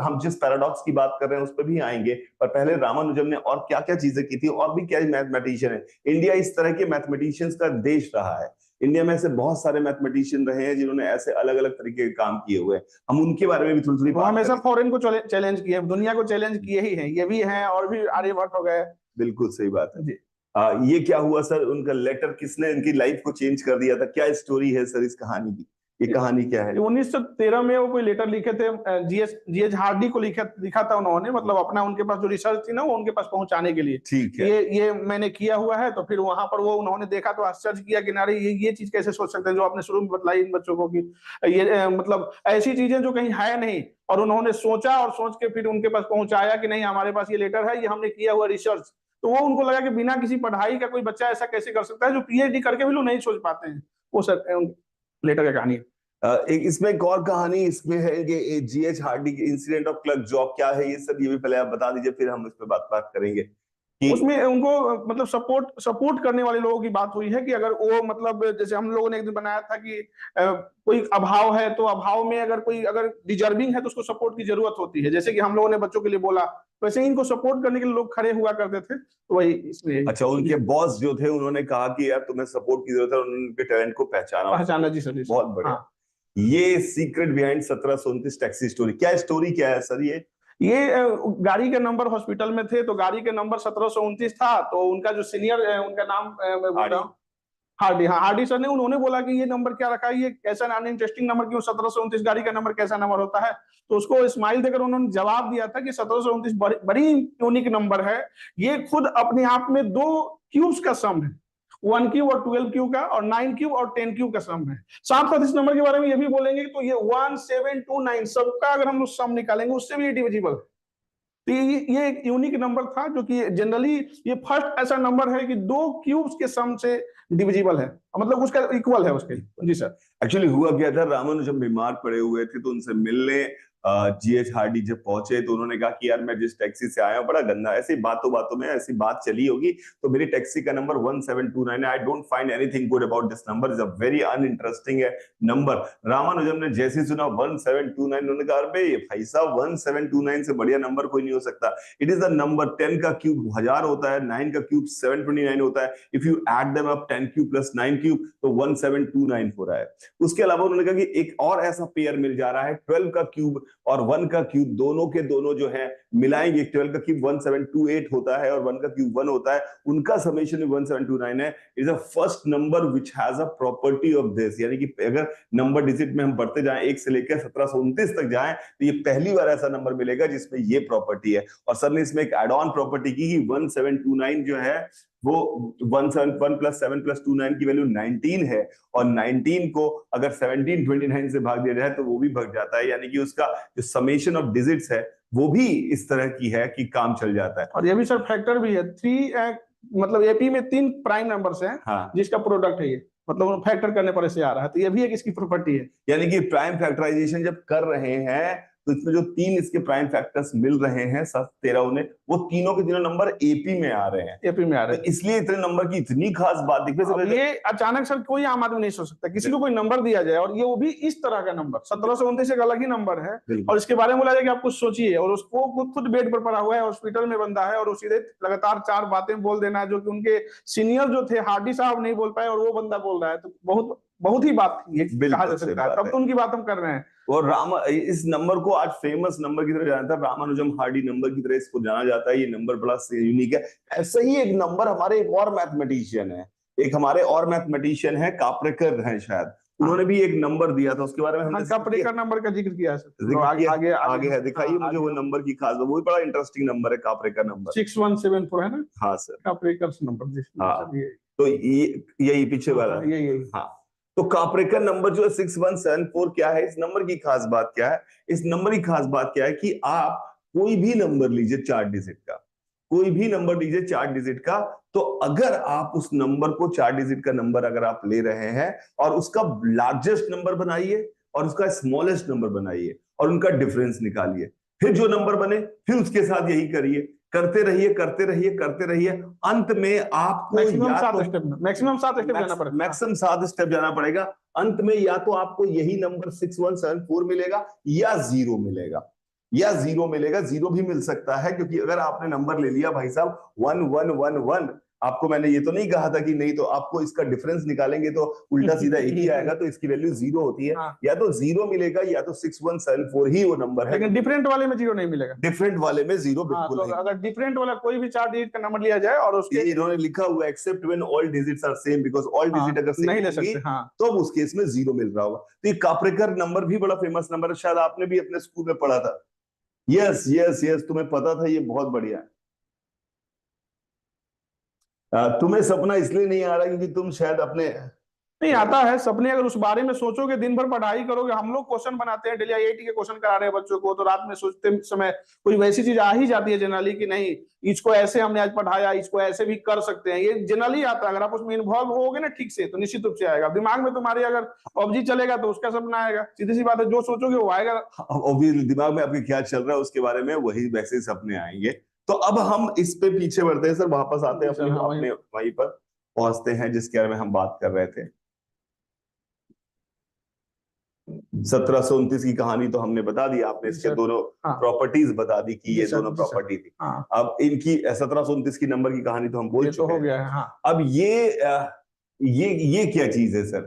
हम जिस पैराडॉक्स की बात कर रहे हैं उस पर भी आएंगे, पर पहले रामानुजम ने और क्या क्या चीजें की थी और भी क्या मैथमेटिशियन है। इंडिया इस तरह के मैथमेटिशियंस का देश रहा है। इंडिया में ऐसे बहुत सारे मैथमेटिशियन रहे हैं जिन्होंने ऐसे अलग अलग तरीके के काम किए हुए हैं। हम उनके बारे में भी थोड़ी थोड़ी वो बात हमेशा करें। फॉरेन को चैलेंज किए, दुनिया को चैलेंज किए ही हैं, ये भी हैं और भी आर्यभट्ट हो गए। बिल्कुल सही बात है। जी। ये क्या हुआ सर, उनका लेटर किसने इनकी लाइफ को चेंज कर दिया था? क्या स्टोरी है सर इस कहानी की? ये कहानी क्या है? 1913 में वो कोई लेटर लिखे थे, जीएच हार्डी को लिखा था उन्होंने, मतलब अपना उनके पास जो रिसर्च थी ना वो उनके पास पहुंचाने के लिए। ठीक है। ये मैंने किया हुआ है। तो फिर वहां पर वो उन्होंने देखा तो आश्चर्य किया कि नारे ये चीज कैसे सोच सकते हैं जो आपने शुरू में बतलाई इन बच्चों को, कि ये मतलब ऐसी चीजें जो कहीं है नहीं। और उन्होंने सोचा और सोच के फिर उनके पास पहुंचाया कि नहीं हमारे पास ये लेटर है, ये हमने किया हुआ रिसर्च। तो वो उनको लगा कि बिना किसी पढ़ाई का कोई बच्चा ऐसा कैसे कर सकता है, जो पीएचडी करके भी लोग नहीं सोच पाते हैं। वो सर लेटर का कहानी है। एक इसमें एक और कहानी इसमें है कि जीएच हार्डी के इंसिडेंट ऑफ क्लर्क जॉब क्या है, ये सब ये भी पहले आप बता दीजिए, फिर हम इस पे बात करेंगे कि उसमें उनको मतलब सपोर्ट करने वाले लोगों की बात हुई है कि अगर वो मतलब जैसे हम लोगों ने एक दिन बनाया था कि कोई अभाव है तो अभाव में अगर डिजर्विंग है तो उसको सपोर्ट की जरूरत होती है, जैसे कि हम लोगों ने बच्चों के लिए बोला, वैसे ही इनको सपोर्ट करने के लिए लोग खड़े हुआ करते थे। तो वही इसलिए अच्छा, उनके बॉस जो थे उन्होंने कहा कि यार तुम्हें सपोर्ट की जरूरत है, उन्होंने उनके टैलेंट को पहचाना। जी सर, जी सर। बहुत बढ़िया। हाँ। ये सीक्रेट बिहाइंड 1729 टैक्सी स्टोरी, क्या स्टोरी क्या है सर ये? गाड़ी के नंबर हॉस्पिटल में थे तो गाड़ी के नंबर 1729 था। तो उनका जो सीनियर उनका नाम मैं बोल रहा हूँ हार्डी। हाँ, हार्डी सर ने उन्होंने बोला कि ये नंबर क्या रखा है, ये कैसा इंटरेस्टिंग नंबर, क्यों 1729 गाड़ी का नंबर कैसा नंबर होता है। तो उसको स्माइल देकर उन्होंने जवाब दिया था कि 1729 बड़ी यूनिक नंबर है। ये खुद अपने आप में दो क्यूब्स का सम है, 1 क्यूब और 12 क्यूब का, और 9 क्यूब और 10 क्यूब का सम है। साथ साथ इस नंबर के बारे में ये भी बोलेंगे तो ये 1729 सबका अगर हम लोग सम निकालेंगे उससे भी डिविजिबल है। तो ये एक यूनिक नंबर था जो कि जनरली ये फर्स्ट ऐसा नंबर है कि दो क्यूब्स के सम से डिविजिबल है, मतलब उसका इक्वल है उसके। जी सर। एक्चुअली हुआ क्या था, रामानुजम बीमार पड़े हुए थे तो उनसे मिलने जीएच हार्डी जब पहुंचे तो उन्होंने कहा कि यार मैं जिस टैक्सी से आया हूं बड़ा गंदा, ऐसी बातों बातों में ऐसी बात चली होगी तो मेरी टैक्सी का नंबर 1729 है, I don't find anything good about this number, is a very uninteresting है नंबर। रामानुजम ने जैसे सुना 1729, उन्होंने कहा अरे भाई साहब 1729 से बढ़िया नंबर कोई नहीं हो सकता। इट इज द नंबर, 10 का क्यूब 1000 होता है, 9 का क्यूब 729 होता है, if you add them up 10 cube plus 9 cube तो 1729 हो रहा है। उसके अलावा उन्होंने कहा कि एक और ऐसा पेयर मिल जा रहा है, 12 का क्यूब और 1 का क्यूब दोनों के दोनों जो है मिलाएंगे, 12 का क्यूब 1728 होता है और 1 का क्यूब 1 होता है, उनका समेशन 1729 है। Is a first number which has a property of this, यानी कि अगर नंबर डिजिट में हम बढ़ते जाएं 1 से लेकर 1729 तक जाएं तो ये पहली बार ऐसा नंबर मिलेगा जिसमें ये प्रॉपर्टी है। और सर ने इसमें एक एड ऑन प्रॉपर्टी की कि 1729 जो है वो 171 प्लस 7 प्लस 29 की वैल्यू 19 है और 19 को अगर 1729 से भाग दिया जाए तो वो भी भाग जाता है, यानी कि उसका जो समेशन ऑफ डिजिट्स है वो भी इस तरह की है कि काम चल जाता है। और ये भी सर फैक्टर भी है, मतलब एपी में 3 प्राइम नंबर्स हैं। हाँ, जिसका प्रोडक्ट है ये, मतलब फैक्टर करने पर इसे आ रहा है, तो ये भी एक इसकी प्रॉपर्टी है। यानी कि प्राइम फैक्टराइजेशन जब कर रहे हैं तो इसमें जो 3 इसके प्राइम फैक्टर्स मिल रहे हैं 13 उन्हें, वो तीनों के तीनों नंबर एपी में आ रहे हैं, एपी में आ रहे तो हैं। इसलिए इतने नंबर की इतनी खास बात अब ये अचानक सर कोई आम आदमी नहीं सोच सकता, किसी को कोई नंबर दिया जाए और ये वो भी इस तरह का नंबर 1729 एक अलग ही नंबर है, और इसके बारे में बोला जाए कि आप कुछ सोचिए, और उसको खुद बेड पर पड़ा हुआ है, हॉस्पिटल में बंदा है, और सीधे लगातार 4 बातें बोल देना जो कि उनके सीनियर जो थे हार्डी साहब नहीं बोल पाए और वो बंदा बोल रहा है, तो बहुत बहुत ही बात थी ये, कहा जा सकता है। तब तो उनकी बात हम कर रहे हैं। और इस नंबर को आज फेमस नंबर की तरह जाना जाता है, रामानुजम हार्डी नंबर की तरह इसको जाना जाता है। ये नंबर बड़ा यूनिक है। ऐसा ही एक नंबर हमारे एक और मैथमेटिशियन है, काप्रेकर है शायद, उन्होंने भी एक नंबर दिया था, उसके बारे में हमने काप्रेकर नंबर का जिक्र किया है। आगे है, दिखाइए मुझे वो नंबर की खास, वो बड़ा इंटरेस्टिंग नंबर है काप्रेकर नंबर 6174 है ना। हाँ सर, काप्रेकर नंबर। हाँ तो ये यही पीछे वाला, यही हाँ। तो कापरेकर नंबर जो है 6174 क्या है, इस नंबर की खास बात क्या है? इस नंबर की खास बात क्या है कि आप कोई भी नंबर लीजिए 4 डिजिट का, कोई भी नंबर लीजिए 4 डिजिट का, तो अगर आप उस नंबर को 4 डिजिट का नंबर अगर आप ले रहे हैं और उसका लार्जेस्ट नंबर बनाइए और उसका स्मॉलेस्ट नंबर बनाइए और उनका डिफरेंस निकालिए, फिर जो नंबर बने फिर उसके साथ यही करिए, करते रहिए करते रहिए करते रहिए, अंत में आपको मैक्सिमम या 7 तो स्टेप, मैक्सिमम 7 स्टेप जाना पड़ेगा, मैक्सिमम 7 स्टेप जाना पड़ेगा। अंत में या तो आपको यही नंबर 6174 मिलेगा या जीरो मिलेगा, या जीरो मिलेगा। जीरो भी मिल सकता है क्योंकि अगर आपने नंबर ले लिया भाई साहब 1111, आपको मैंने ये तो नहीं कहा था कि नहीं, तो आपको इसका डिफरेंस निकालेंगे तो उल्टा सीधा एक ही आएगा, तो इसकी वैल्यू जीरो होती है। हाँ। या तो जीरो मिलेगा या तो 6174 ही वो नंबर है, लेकिन डिफरेंट वाले में जीरो नहीं मिलेगा। डिफरेंट वाले में जीरो हाँ, बिल्कुल तो नहीं। अगर डिफरेंट वाला कोई भी 4 डिजिट का नंबर लिया जाए और उसके, ये इन्होंने लिखा हुआ except when all digits are same, because all digit अगर सेम नहीं ले होंगी सकते। हाँ, तो अब उस केस में जीरो मिल रहा होगा। तो ये कापरेकर नंबर भी बड़ा फेमस नंबर है, शायद आपने भी अपने स्कूल में पढ़ा था। यस यस यस, तुम्हें पता था, ये बहुत बढ़िया है। तुम्हें सपना इसलिए नहीं आ रहा क्योंकि तुम शायद अपने नहीं आता है सपने। अगर उस बारे में सोचोगे, दिन भर पढ़ाई करोगे, हम लोग क्वेश्चन बनाते हैं डेली, आईआईटी के क्वेश्चन करा रहे हैं बच्चों को, तो रात में सोचते समय कोई वैसी चीज आ ही जाती है जनरली कि नहीं इसको ऐसे हमने आज पढ़ाया, इसको ऐसे भी कर सकते हैं, ये जनरली आता है। अगर आप उसमें इन्वॉल्व होगे ना ठीक से, तो निश्चित रूप से आएगा दिमाग में तुम्हारे। अगर पबजी चलेगा तो उसका सपना आएगा, सीधी सी बात है, जो सोचोगे वो आएगा। दिमाग में आपके क्या चल रहा है उसके बारे में वही वैसे सपने आएंगे। तो अब हम इस पे पीछे बढ़ते हैं सर, वापस आते हैं अपने अपने वहीं पर पहुंचते हैं जिसके बारे में हम बात कर रहे थे। 1729 की कहानी तो हमने बता दी, आपने इसके दोनों प्रॉपर्टीज बता दी कि ये दोनों प्रॉपर्टी थी। अब इनकी 1729 की नंबर की कहानी तो हम बोल चुके हैं। हो गया है। अब ये क्या चीज है सर,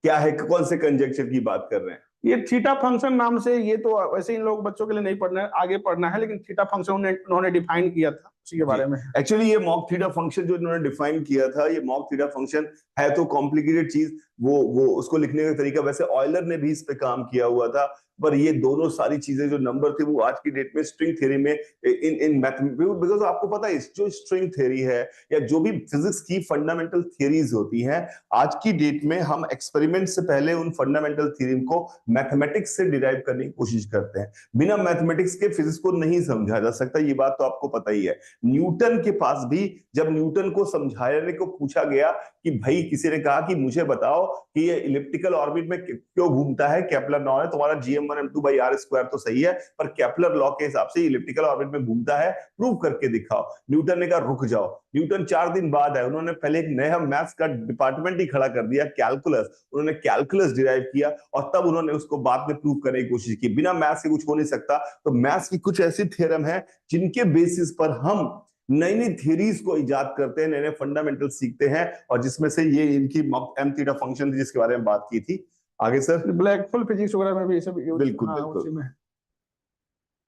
क्या है, कौन से कंजक्चर की बात कर रहे हैं? ये थीटा फंक्शन नाम से, ये तो वैसे इन लोग बच्चों के लिए नहीं पढ़ना है, आगे पढ़ना है, लेकिन थीटा फंक्शन उन्होंने डिफाइन किया था, उसी के बारे में। एक्चुअली ये मॉक थीटा फंक्शन जो इन्होंने डिफाइन किया था, ये मॉक थीटा फंक्शन है तो कॉम्प्लिकेटेड चीज, वो उसको लिखने का तरीका, वैसे ऑयलर ने भी इस पे काम किया हुआ था, पर ये दोनों सारी चीजें जो नंबर थे वो आज की डेट में स्ट्रिंग थ्योरी में इन मैथमेटिक्स, बिकॉज आपको पता है जो स्ट्रिंग थ्योरी है या जो भी फिजिक्स की फंडामेंटल थ्योरीज होती हैं, आज की डेट में हम एक्सपेरिमेंट से पहले उन फंडामेंटल थ्योरी को मैथमेटिक्स से डिराइव करने की कोशिश करते हैं। बिना मैथमेटिक्स के फिजिक्स को नहीं समझा जा सकता, ये बात तो आपको पता ही है। न्यूटन के पास भी जब न्यूटन को समझाने को पूछा गया कि भाई, किसी ने कहा कि मुझे बताओ कि ये इलिप्टिकल ऑर्बिट में क्यों घूमता है, केपलर लॉ है, तुम्हारा gm1m2/r² तो सही है, पर केपलर लॉ के हिसाब से इलिप्टिकल ऑर्बिट में घूमता है, प्रूव करके दिखाओ। न्यूटन ने कहा रुक जाओ। न्यूटन 4 दिन बाद है, उन्होंने पहले एक नया मैथ्स का डिपार्टमेंट ही खड़ा कर दिया, कैलकुलस। उन्होंने कैलकुलस डिराइव किया और तब उन्होंने उसको बाद में प्रूव करने की कोशिश की। बिना मैथ्स के कुछ हो नहीं सकता। तो मैथ्स की कुछ ऐसी थ्योरम है जिनके बेसिस पर हम नई नई थियरीज को इजाद करते हैं, नए नए फंडामेंटल सीखते हैं, और जिसमें से ये इनकी एम थीटा फंक्शन थी जिसके बारे में बात की थी। आगे सर, ब्लैक होल फिजिक्स वगैरह में भी ये सब बिल्कुल बिल्कुल।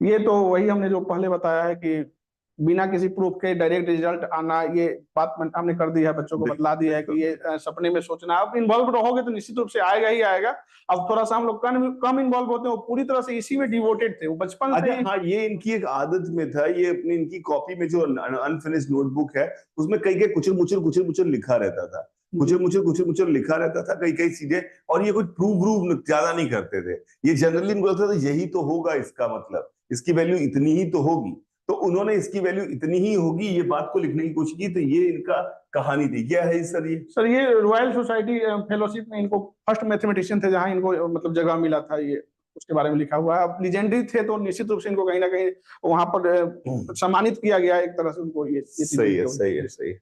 ये तो वही हमने जो पहले बताया है कि बिना किसी प्रूफ के डायरेक्ट रिजल्ट आना, ये बात हमने कर दी है, बच्चों को बतला दिया है कि ये सपने में सोचना। अब इन्वॉल्व रहोगे तो निश्चित रूप से आएगा ही आएगा। अब थोड़ा सा हम लोग कम इन्वॉल्व होते हैं, वो पूरी तरह से इसी में डिवोटेड थे, वो बचपन से। हाँ, ये इनकी एक आदत में था, ये अपनी इनकी कॉपी में जो अनफिनिश्ड नोटबुक है उसमें कई कई कुचर मुचर लिखा रहता था, कुचर मुचर लिखा रहता था, कई कई चीजें, और ये कुछ प्रूव ज्यादा नहीं करते थे। ये जनरली बोलते थे यही तो होगा, इसका मतलब इसकी वैल्यू इतनी ही तो होगी, तो उन्होंने इसकी वैल्यू इतनी ही होगी ये बात को लिखने की कोशिश की। तो ये इनका कहानी थी। क्या है सर ये? सर ये रॉयल सोसाइटी फेलोशिप में इनको फर्स्ट मैथमेटिशियन थे जहां इनको मतलब जगह मिला था, ये उसके बारे में लिखा हुआ है। अब लीजेंडरी थे तो निश्चित रूप से इनको कहीं ना कहीं वहां पर सम्मानित किया गया एक तरह से उनको। ये सही है, सही है, सही है।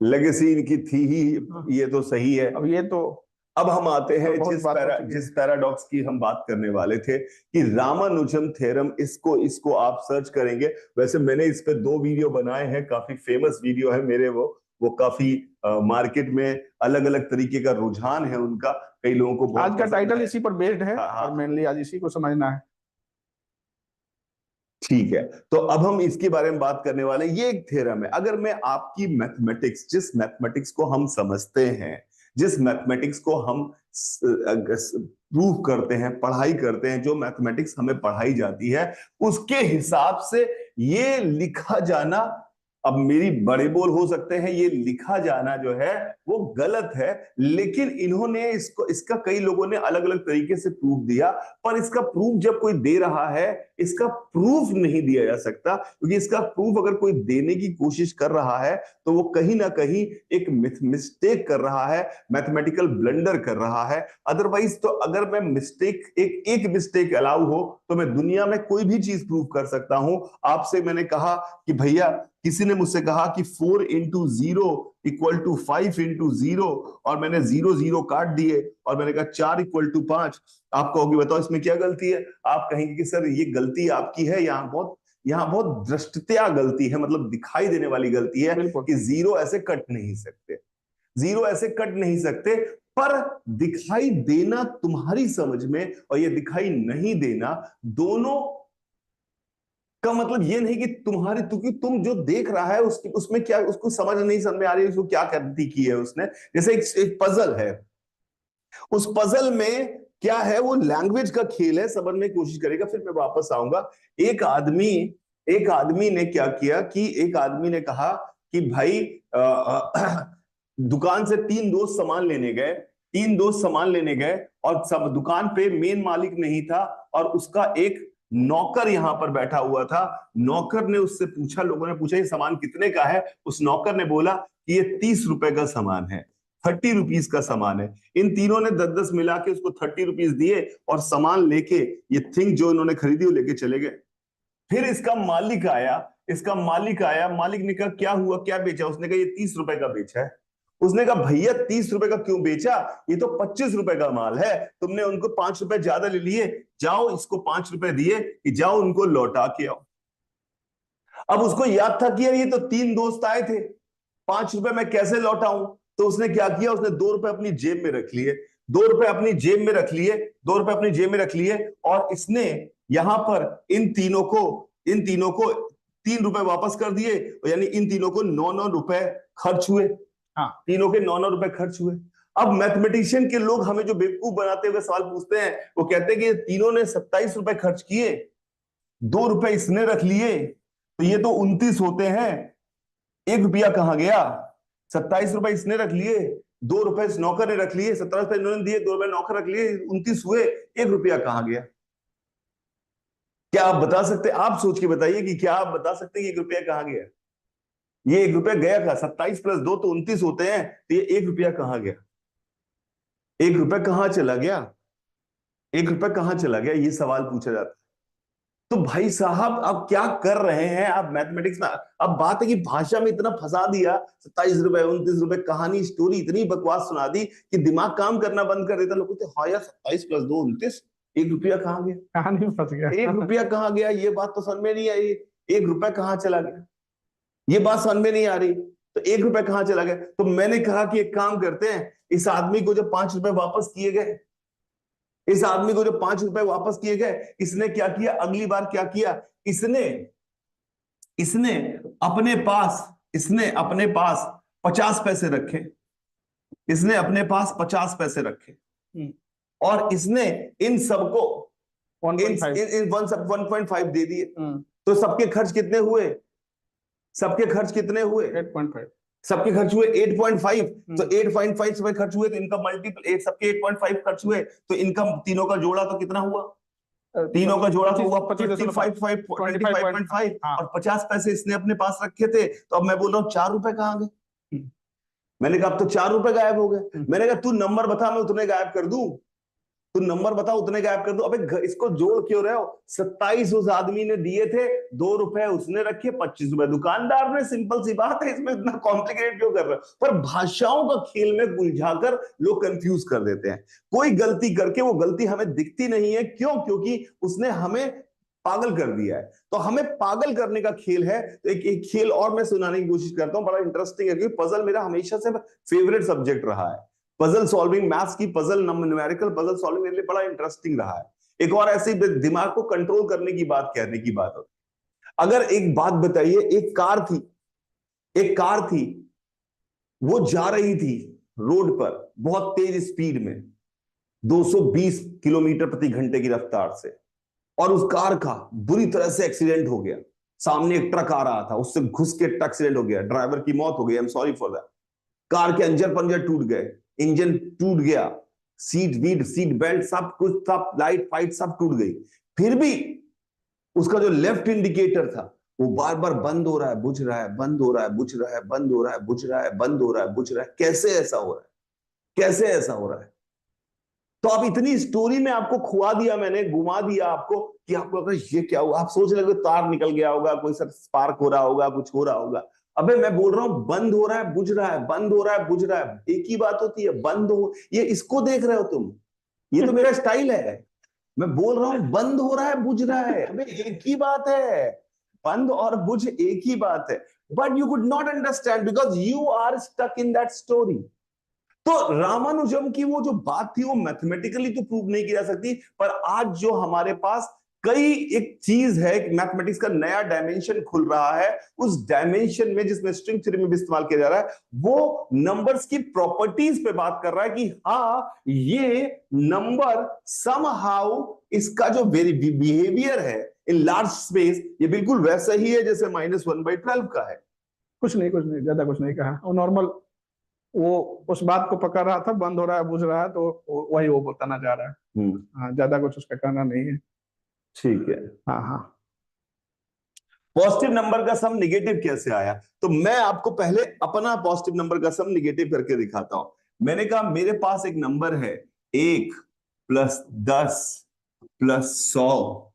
लेगेसी इनकी थी ही, ये तो सही है। अब ये तो अब हम आते हैं जिस पैराडॉक्स की हम बात करने वाले थे कि रामानुजम थ्योरम, इसको आप सर्च करेंगे। वैसे मैंने इस पे 2 वीडियो बनाए हैं, काफी फेमस वीडियो है मेरे, वो काफी मार्केट में अलग अलग तरीके का रुझान है उनका, कई लोगों को बहुत आज का टाइटल इसी पर बेस्ड है और मेनली आज इसी को समझना है। ठीक है, तो अब हम इसके बारे में बात करने वाले हैं। ये एक थ्योरम है। अगर मैं आपकी मैथमेटिक्स, जिस मैथमेटिक्स को हम समझते हैं, जिस मैथमेटिक्स को हम प्रूव करते हैं, पढ़ाई करते हैं, जो मैथमेटिक्स हमें पढ़ाई जाती है, उसके हिसाब से ये लिखा जाना अब मेरी बड़े बोल हो सकते हैं, ये लिखा जाना जो है वो गलत है, लेकिन इन्होंने इसका कई लोगों ने अलग अलग तरीके से प्रूफ दिया। पर इसका प्रूफ जब कोई दे रहा है, इसका प्रूफ नहीं दिया जा सकता, क्योंकि इसका प्रूफ अगर कोई देने की कोशिश कर रहा है तो वो कहीं ना कहीं एक मिस्टेक कर रहा है, मैथमेटिकल ब्लंडर कर रहा है। अदरवाइज तो अगर मैं एक मिस्टेक अलाउ हो तो मैं दुनिया में कोई भी चीज प्रूव कर सकता हूं। आपसे मैंने कहा कि भैया, किसी ने मुझसे कहा कि 4 इंटू 0 इक्वल टू 5 इंटू 0, और मैंने 0 0 काट दिए और मैंने कहा 4 इक्वल टू 5। आप कहोगे बताओ इसमें क्या गलती है? आप कहेंगे कि सर ये गलती आपकी है, यहाँ बहुत दृष्टतया गलती है, मतलब दिखाई देने वाली गलती है कि 0 ऐसे कट नहीं सकते, 0 ऐसे कट नहीं सकते। पर दिखाई देना तुम्हारी समझ में और ये दिखाई नहीं देना, दोनों का मतलब ये नहीं कि तुम्हारी, क्योंकि तुम जो देख रहा है उसमें क्या, उसको समझ में आ रही है उसको क्या गलती की है उसने। जैसे एक पजल है, उस पजल में क्या है, वो लैंग्वेज का खेल है, समझने की कोशिश करेगा, फिर मैं वापस आऊंगा। एक आदमी ने क्या किया कि एक आदमी ने कहा कि भाई दुकान से 3 दोस्त सामान लेने गए और सब दुकान पे मेन मालिक नहीं था और उसका एक नौकर यहां पर बैठा हुआ था। नौकर ने उससे पूछा, लोगों ने पूछा ये सामान कितने का है? उस नौकर ने बोला कि ये 30 रुपए का सामान है, 30 रुपीज का सामान है। इन तीनों ने 10-10 मिला के उसको 30 रुपीज दिए और सामान लेके, ये थिंग जो इन्होंने खरीदी वो लेके चले गए। फिर इसका मालिक आया, मालिक ने कहा क्या हुआ, क्या बेचा? उसने कहा ये 30 रुपए का बेचा है। उसने कहा भैया 30 रुपए का क्यों बेचा? ये तो 25 रुपए का माल है, तुमने उनको 5 रुपए ज्यादा ले लिए, जाओ इसको 5 रुपए दिए कि जाओ उनको लौटा के आओ। अब उसको याद था कि यार ये तो 3 दोस्त आए थे, 5 रुपए मैं कैसे लौटाऊं? तो उसने क्या किया, उसने 2 रुपए अपनी जेब में रख लिए, 2 रुपए अपनी जेब में रख लिए, 2 रुपए अपनी जेब में रख लिए, और इसने यहां पर इन तीनों को 3 रुपए वापस कर दिए, यानी इन तीनों को 9-9 रुपए खर्च हुए। हाँ, तीनों के 9-9 रुपए खर्च हुए। अब मैथमेटिशियन के लोग हमें जो बेवकूफ बनाते हुए सवाल पूछते हैं, वो कहते हैं कि तीनों ने 27 रुपए खर्च किए, 2 रुपए इसने रख लिए, तो ये तो 29 होते हैं, 1 रुपया कहां गया? 27 रुपए इसने रख लिए, 2 रुपए इस नौकर ने रख लिए, 17 रुपए इन्होंने दिए, 2 रुपए नौकर रख लिए, 29 हुए, 1 रुपया कहां गया? क्या आप बता सकते? आप सोच के बताइए कि क्या आप बता सकते हैं कि 1 रुपया कहां गया? ये 1 रुपया गया था, 27 प्लस 2 तो 29 होते हैं, तो ये 1 रुपया कहां गया? 1 रुपया कहां चला गया? 1 रुपया कहां चला गया, ये सवाल पूछा जाता है। तो भाई साहब आप क्या कर रहे हैं? आप मैथमेटिक्स में, अब बात है कि भाषा में इतना फंसा दिया, 27 रुपए 29 रुपए, कहानी स्टोरी इतनी बकवास सुना दी कि दिमाग काम करना बंद कर देता। लोग कहते हाँ यार 27 प्लस 2 29, 1 रुपया कहां गया? कहानी में फंस गया। 1 रुपया कहां गया, ये बात तो समझ में नहीं आई। 1 रुपया कहां चला गया, ये बात समझ में नहीं आ रही। तो 1 रुपया कहां चला गया? तो मैंने कहा कि एक काम करते हैं, इस आदमी को जो 5 रुपए वापस किए गए, इस आदमी को जो 5 रुपए वापस किए गए, इसने क्या किया? अगली बार क्या किया? इसने अपने पास 50 पैसे रखे, इसने अपने पास 50 पैसे रखे, और इसने इन सबको 1.5 दे दिए। तो सबके खर्च कितने हुए? 8.5। सबके खर्च हुए 8.5। तो 8.5 सबके खर्च हुए, तो इनका मल्टीपल सबके 8.5 खर्च हुए, तो इनका तीनों का जोड़ा तो कितना हुआ? तीनों का जोड़ा तो हुआ 25.5, और 50 पैसे इसने अपने पास रखे थे। तो अब मैं बोल रहा हूँ 4 रुपए कहां गए? मैंने कहा अब तो 4 रुपए गायब हो गए। मैंने कहा तू नंबर बता, मैं उतने गायब कर दूं, तू नंबर बता उतने गायब कर दो। अबे इसको जोड़ क्यों रहे हो? 27 उस आदमी ने दिए थे, 2 रुपए उसने रखे, 25 रुपए दुकानदार ने। सिंपल सी बात है, इसमें इतना कॉम्प्लिकेट क्यों कर रहे हो? पर भाषाओं का खेल में उलझाकर लोग कंफ्यूज कर देते हैं। कोई गलती करके वो गलती हमें दिखती नहीं है, क्यों? क्योंकि उसने हमें पागल कर दिया है। तो हमें पागल करने का खेल है। तो एक खेल और मैं सुनाने की कोशिश करता हूं, बड़ा इंटरेस्टिंग है, क्योंकि पजल मेरा हमेशा से फेवरेट सब्जेक्ट रहा है। पजल सॉल्विंग, मैथ्स की पजल, न्यूमेरिकल पजल सॉल्विंग मेरे लिए बड़ा इंटरेस्टिंग रहा है। एक और ऐसे दिमाग को कंट्रोल करने की बात, कहने की बात होती। अगर एक बात बताइए, एक कार थी, वो जा रही थी रोड पर बहुत तेज स्पीड में, 220 किलोमीटर प्रति घंटे की रफ्तार से, और उस कार का बुरी तरह से एक्सीडेंट हो गया, सामने एक ट्रक आ रहा था, उससे घुस के ट्रक एक्सीडेंट हो गया, ड्राइवर की मौत हो गई, I am sorry for that. Car के अंजर पंजर टूट गए, इंजन टूट गया, सीट बेल्ट सब कुछ, सब लाइट फाइट सब टूट गई, फिर भी उसका जो लेफ्ट इंडिकेटर था वो बार बार बंद हो रहा है, बुझ रहा है, बंद हो रहा है, बुझ रहा है, बंद हो रहा है, बुझ रहा है, बंद हो रहा है, बुझ रहा है। कैसे ऐसा हो रहा है? कैसे ऐसा हो रहा है? तो आप इतनी स्टोरी में आपको खुआ दिया, मैंने घुमा दिया आपको कि आपको लगा ये क्या हुआ, आप सोच लगे तार निकल गया होगा, कोई सर स्पार्क हो रहा होगा, कुछ हो रहा होगा। अबे मैं बोल रहा हूं बंद हो रहा है, बुझ रहा है, बंद हो रहा है, बुझ रहा है, एक ही बात होती है। बंद हो, ये इसको देख रहे हो तुम, ये तो मेरा स्टाइल है। मैं बोल रहा हूं बंद हो रहा है, बुझ रहा है, अबे एक ही बात है। बंद और बुझ एक ही बात है। But you could not understand because you are stuck in that story. तो रामानुजम की वो जो बात थी वो मैथमेटिकली तो प्रूव नहीं की जा सकती, पर आज जो हमारे पास कई एक चीज है, मैथमेटिक्स का नया डायमेंशन खुल रहा है, उस डायमेंशन में जिसमें स्ट्रिंग थ्योरी में भी इस्तेमाल किया जा रहा है, वो नंबर्स की प्रॉपर्टीज पे बात कर रहा है कि हाँ ये नंबर समहाउ इसका जो बिहेवियर है इन लार्ज स्पेस ये बिल्कुल वैसा ही है जैसे -1/12 का है। कुछ नहीं, ज्यादा कुछ नहीं कहा, वो नॉर्मल, वो उस बात को पकड़ रहा था, बंद हो रहा है, बुझ रहा है, तो वही वो बताना जा रहा है। हाँ, ज्यादा कुछ उसका कहना नहीं है। ठीक है। हाँ हाँ। पॉजिटिव नंबर का सम निगेटिव कैसे आया? तो मैं आपको पहले अपना पॉजिटिव नंबर का सम निगेटिव करके दिखाता हूं। मैंने कहा मेरे पास एक नंबर है 1 + 10 + 100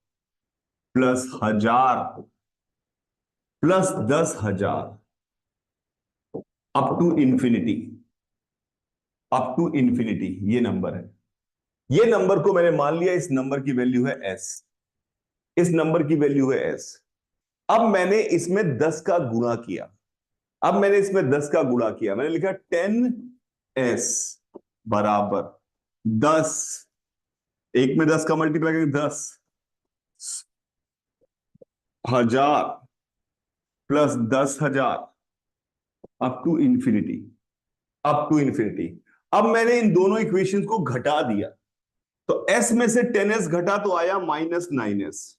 + 1000 + 10,000 up to infinity. Up to infinity ये नंबर है। ये नंबर को मैंने मान लिया इस नंबर की वैल्यू है s, इस नंबर की वैल्यू है s। अब मैंने इसमें 10 का गुणा किया, अब मैंने इसमें 10 का गुणा किया, मैंने लिखा 10s बराबर 10, एक में 10 का मल्टीप्लाई करके 10,000 + 10,000 up to infinity, up to infinity. अब मैंने इन दोनों इक्वेशंस को घटा दिया, तो s में से 10s घटा तो आया -9s।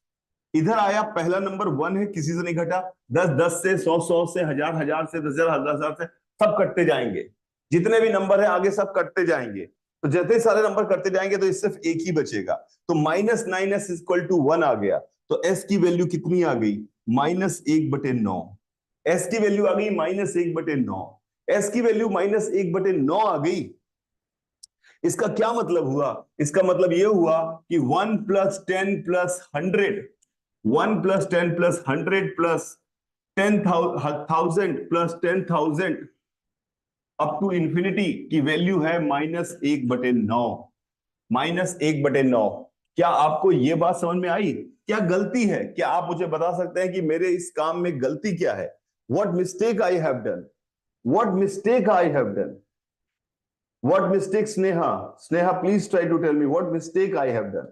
इधर आया पहला नंबर 1 है, किसी से नहीं घटा, 10 10 से, 100 100 से, 1000 1000 से, 10,000 10,000 से, सब कटते जाएंगे। जितने भी नंबर है आगे सब कटते जाएंगे, तो जैसे सारे नंबर कटते जाएंगे तो इससे सिर्फ एक ही बचेगा, तो -9s = 1 आ गया। तो s की वैल्यू कितनी आ गई? -1/9। s की वैल्यू आ गई -1/9। s की वैल्यू -1/9 आ गई। इसका क्या मतलब हुआ? इसका मतलब यह हुआ कि 1 + 10 + 100, 1 + 10 + 100 + 10,000 + 10,000 अप टू इंफिनिटी की वैल्यू है -1/9। -1/9। क्या आपको यह बात समझ में आई? क्या गलती है? क्या आप मुझे बता सकते हैं कि मेरे इस काम में गलती क्या है? What mistake I have done? What mistake I have done? What mistake, Sneha? Sneha, please try to tell me what mistake I have done.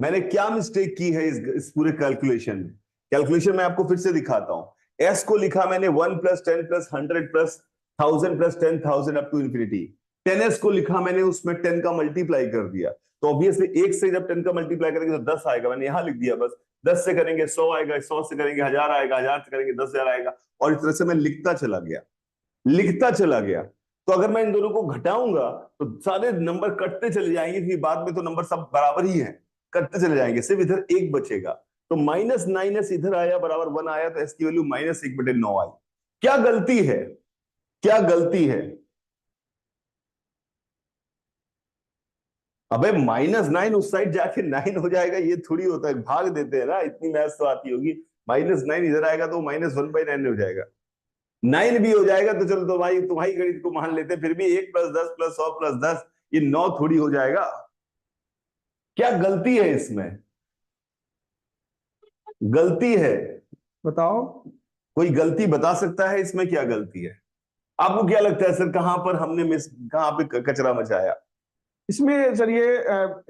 मैंने क्या मिस्टेक की है इस पूरे कैलकुलेशन में? कैलकुलेशन में आपको फिर से दिखाता हूं। s को लिखा मैंने 1 + 10 + 100 + 1000 + 10,000 अप टू इंफिनिटी। 10s को लिखा मैंने, उसमें 10 का मल्टीप्लाई कर दिया, तो ऑब्वियसली 1 से जब 10 का मल्टीप्लाई करेंगे तो 10 आएगा, मैंने यहां लिख दिया बस। 10 से करेंगे 100 आएगा, 100 से करेंगे 1000 आएगा, 1000 से करेंगे 10,000 आएगा, और इस तरह से मैं लिखता चला गया, लिखता चला गया। तो अगर मैं इन दोनों को घटाऊंगा तो सारे नंबर कटते चले जाएंगे, क्योंकि बाद में तो नंबर सब बराबर ही हैं, कटते चले जाएंगे, सिर्फ इधर एक बचेगा। तो -9s इधर आया, बराबर 1 आया, तो s की वैल्यू -1/9 आई। क्या गलती है? क्या गलती है? अबे -9 उस साइड जाके 9 हो जाएगा, ये थोड़ी होता है, भाग देते हैं ना, इतनी मैथ्स तो आती होगी। -9 इधर आएगा तो -1/9 हो जाएगा। 9 भी हो जाएगा तो चलो, तो भाई तुम्हारी गणित को मान लेते, फिर भी 1 + 10 + 100 + 10 ये 9 थोड़ी हो जाएगा। क्या गलती है इसमें? गलती है? बताओ। कोई गलती बता सकता है इसमें? क्या गलती है? आपको क्या लगता है सर, कहां पर हमने कहां पे कचरा मचाया? इसमें सर ये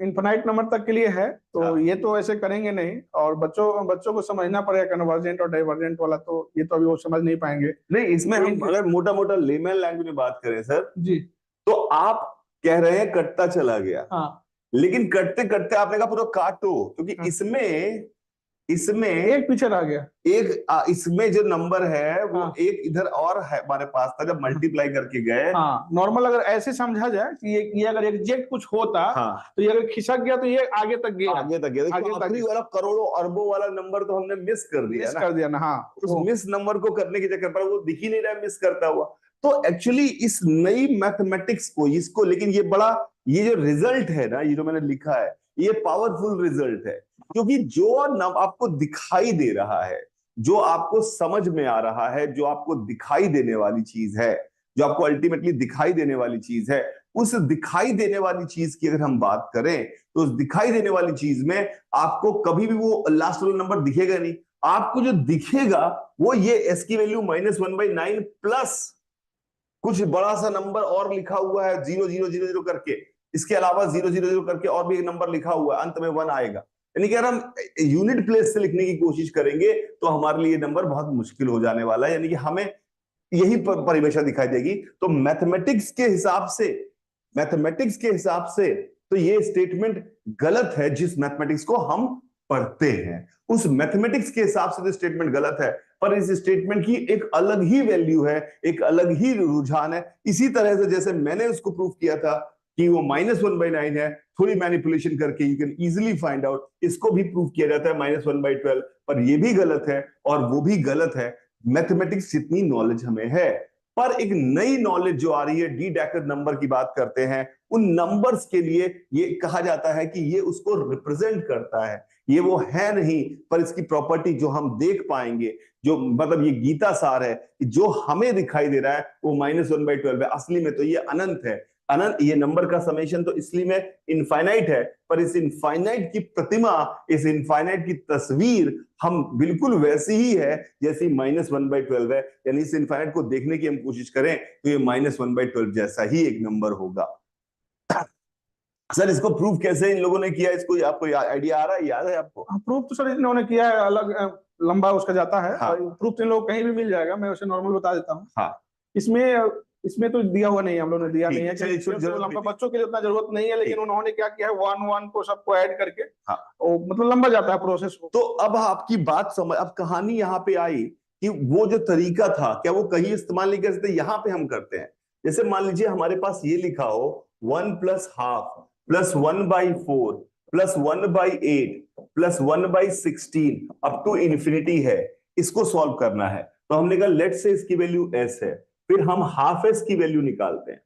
इनफाइनाइट नंबर तक के लिए है, तो हाँ। ये तो ऐसे करेंगे नहीं, और बच्चों को समझना पड़ेगा कन्वर्जेंट और डाइवर्जेंट वाला, तो ये तो अभी वो समझ नहीं पाएंगे। नहीं, इसमें तो हम अगर मोटा मोटा लेमैन लैंग्वेज में बात करें सर, जी तो आप कह रहे हैं कटता चला गया, हाँ लेकिन कटते कटते आपने कहा पूरा काटो, क्योंकि हाँ। इसमें इसमें एक पीछे रह गया। इसमें जो नंबर है वो हाँ। एक इधर और है हमारे पास था, जब मल्टीप्लाई करके गए। हाँ, नॉर्मल अगर ऐसे समझा जाए कि ये अगर एग्जैक्ट कुछ होता हाँ, तो ये अगर खिसक गया तो ये आगे तक गया, आगे तक गया, आगे तक आखिरी वाला करोड़ों अरबों वाला नंबर तो हमने मिस कर दिया मिस ना। कर दिया ना। हाँ, उस मिस नंबर को करने के चक्कर पर वो दिख ही नहीं रहा मिस करता हुआ। तो एक्चुअली इस नई मैथमेटिक्स को, इसको, लेकिन ये बड़ा, ये जो रिजल्ट है ना, ये जो मैंने लिखा है, ये पावरफुल रिजल्ट है, क्योंकि जो आपको दिखाई दे रहा है, जो आपको समझ में आ रहा है, जो आपको दिखाई देने वाली चीज है, जो आपको अल्टीमेटली दिखाई देने वाली चीज है, उस दिखाई देने वाली चीज की अगर हम बात करें, तो उस दिखाई देने वाली चीज में आपको कभी भी वो लास्ट वाला नंबर दिखेगा नहीं। आपको जो दिखेगा वो ये एस की वैल्यू -1/9 प्लस कुछ बड़ा सा नंबर और लिखा हुआ है 0000 करके, इसके अलावा 000 करके और भी एक नंबर लिखा हुआ है, अंत में 1 आएगा। यानी कि अगर हम यूनिट प्लेस से लिखने की कोशिश करेंगे तो हमारे लिए नंबर बहुत मुश्किल हो जाने वाला है, यानी कि हमें यही परिभाषा दिखाई देगी। तो मैथमेटिक्स के हिसाब से, मैथमेटिक्स के हिसाब से तो ये स्टेटमेंट गलत है। जिस मैथमेटिक्स को हम पढ़ते हैं उस मैथमेटिक्स के हिसाब से तो स्टेटमेंट गलत है, पर इस स्टेटमेंट की एक अलग ही वैल्यू है, एक अलग ही रुझान है। इसी तरह से जैसे मैंने उसको प्रूव किया था कि वो -1/9 है, थोड़ी मैनिपुलेशन करके you can easily find out, इसको भी प्रूव किया जाता है -1/12, पर ये भी गलत है और वो भी गलत है। मैथमेटिक्स जितनी नॉलेज हमें है, पर एक नई नॉलेज जो आ रही है, डी डेकर नंबर की बात करते हैं, उन नंबर्स के लिए ये कहा जाता है कि ये उसको रिप्रेजेंट करता है। ये वो है नहीं, पर इसकी प्रॉपर्टी जो हम देख पाएंगे, जो मतलब ये गीता सार है, जो हमें दिखाई दे रहा है वो -1/12 है, असली में तो ये अनंत है। अनंत, ये नंबर का समेशन तो इसलिए में इनफाइनाइट है, पर इस इनफाइनाइट की प्रतिमा, इस इनफाइनाइट की तस्वीर हम बिल्कुल वैसी ही है जैसी -1/12 है। यानी इस इनफाइनाइट को देखने की हम कोशिश करें तो ये -1/12 जैसा ही एक नंबर होगा। सर इसको प्रूव कैसे इन लोगों ने किया, इसको आपको आइडिया आ रहा है, याद है आपको? प्रूफ तो सर इन्होंने किया है, अलग लंबा उसका जाता है। हाँ। प्रूफ तो इन लोग कहीं भी मिल जाएगा, मैं उसे नॉर्मल बता देता हूँ। हाँ, इसमें इसमें तो दिया हुआ नहीं है, हम लोगों ने दिया ठीक नहीं है, है, चलिए, क्योंकि जरूरत लंबा नहीं थी। बच्चों के लिए उतना जरूरत नहीं है, लेकिन ठीक। उन्होंने क्या किया है, 1 को सबको ऐड करके, हाँ। मतलब लंबा जाता है प्रोसेस। तो अब आपकी बात समझ, अब कहानी यहाँ पे आई कि वो जो तरीका था क्या वो कहीं इस्तेमाल नहीं कर सकते, यहाँ पे हम करते हैं। जैसे मान लीजिए हमारे पास ये लिखा हो 1 + ½ + 1/4 + 1/8 + 1/16 अप टू इंफिनिटी है, इसको सॉल्व करना है। तो हमने कहा लेट से इसकी वैल्यू s है, फिर हम हाफ s की वैल्यू निकालते हैं।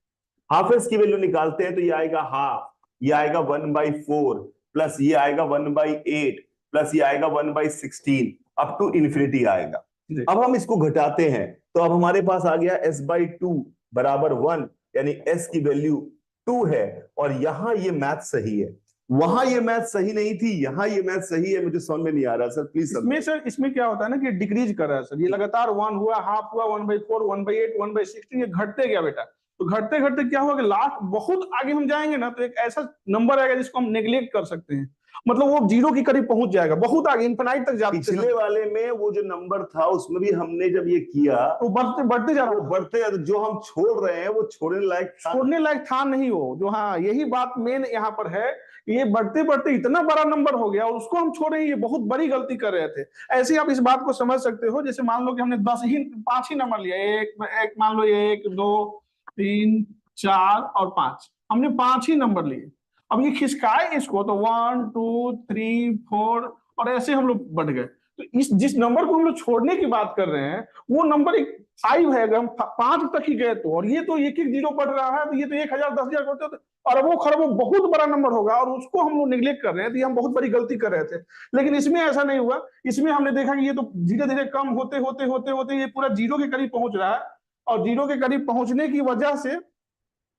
हाफ s की वैल्यू निकालते हैं तो ये आएगा हाफ, ये आएगा 1/4 प्लस ये आएगा 1/8 प्लस ये आएगा 1/16 अप टू इंफिनिटी आएगा। अब हम इसको घटाते हैं तो अब हमारे पास आ गया s/2 बराबर 1, यानी s की वैल्यू 2 है। और यहां ये मैथ सही है, वहां ये मैथ सही नहीं थी, यहां ये मैथ सही है। मुझे समझ में नहीं आ रहा सर, प्लीज इसमें सर, इसमें क्या होता है ना कि डिक्रीज कर रहा है सर, ये लगातार 1 हुआ, हाफ हुआ, 1/4, 1/8, 1/16, ये घटते गया बेटा। तो घटते घटते क्या होगा कि लास्ट बहुत आगे हम जाएंगे ना तो एक ऐसा नंबर आएगा जिसको हम नेग्लेक्ट कर सकते हैं, मतलब वो 0 के करीब पहुंच जाएगा, बहुत आगे इनफिनाइट तक जाते। पिछले वाले में वो जो नंबर था उसमें भी हमने जब ये किया तो बढ़ते बढ़ते जा रहा वो बढ़ते, जो हम छोड़ रहे हैं वो छोड़ने लायक था, छोड़ने लायक था नहीं वो जो। हाँ, यही बात मेन यहाँ पर है, ये बढ़ते बढ़ते इतना बड़ा नंबर हो गया और उसको हम छोड़े, ये बहुत बड़ी गलती कर रहे थे। ऐसे ही आप इस बात को समझ सकते हो, जैसे मान लो कि हमने 5 ही नंबर लिया, एक मान लो 1 2 3 4 और 5, हमने 5 ही नंबर लिए। अब ये खिसकाए इसको तो 1 2 3 4 और ऐसे हम लोग बढ़ गए। तो इस जिस नंबर को हम लोग छोड़ने की बात कर रहे हैं वो नंबर एक 5 है, अगर हम 5 तक ही गए तो, और ये तो एक 0 बढ़ रहा है, तो ये तो 1000 10,000 करते होते, अरबों खरबों बहुत बड़ा नंबर होगा और उसको हम लोग निगलेक्ट कर रहे हैं, तो ये हम बहुत बड़ी गलती कर रहे थे। लेकिन इसमें ऐसा नहीं हुआ, इसमें हमने देखा कि ये तो धीरे धीरे कम होते होते होते होते ये पूरा 0 के करीब पहुंच रहा है, और 0 के करीब पहुंचने की वजह से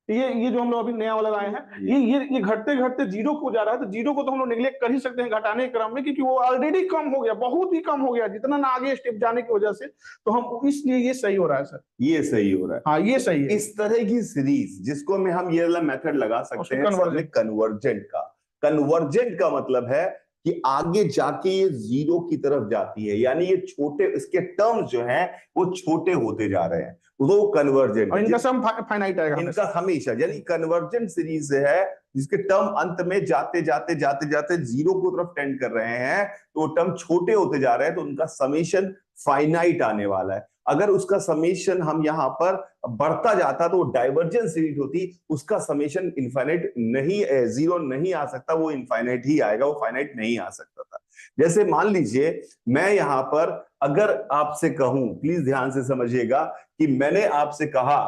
ये जो हम लोग अभी नया वाला लाए हैं, ये घटते घटते 0 को जा रहा है। तो 0 को तो हम लोग निगलेक्ट कर ही सकते हैं घटाने के क्रम में, क्योंकि वो ऑलरेडी कम हो गया, बहुत ही कम हो गया जितना ना आगे स्टेप जाने की वजह से। तो हम इसलिए ये सही हो रहा है सर, ये सही हो रहा है। हाँ ये सही है। इस तरह की सीरीज जिसको में हम ये वाला मेथड लगा सकते हैं, कन्वर्जेंट का। कन्वर्जेंट का मतलब है कि आगे जाके ये जीरो की तरफ जाती है, यानी ये छोटे, इसके टर्म्स जो हैं वो छोटे होते जा रहे हैं, वो कन्वर्जेंट और है। इनका सम फाइनाइट आएगा इनका हमेशा, यानी कन्वर्जेंट सीरीज है जिसके टर्म अंत में जाते जाते जाते जाते जीरो की तरफ टेंड कर रहे हैं, तो टर्म छोटे होते जा रहे हैं, तो उनका समेशन फाइनाइट आने वाला है। अगर उसका समेशन हम यहाँ पर बढ़ता जाता तो डाइवर्जेंट सीरीज होती, उसका समेशन इनफाइनाइट नहीं, जीरो नहीं आ सकता, वो इनफाइनाइट ही आएगा, वो फाइनाइट नहीं आ सकता था। जैसे मान लीजिए मैं यहां पर अगर आपसे कहूं, प्लीज ध्यान से समझिएगा, कि मैंने आपसे कहा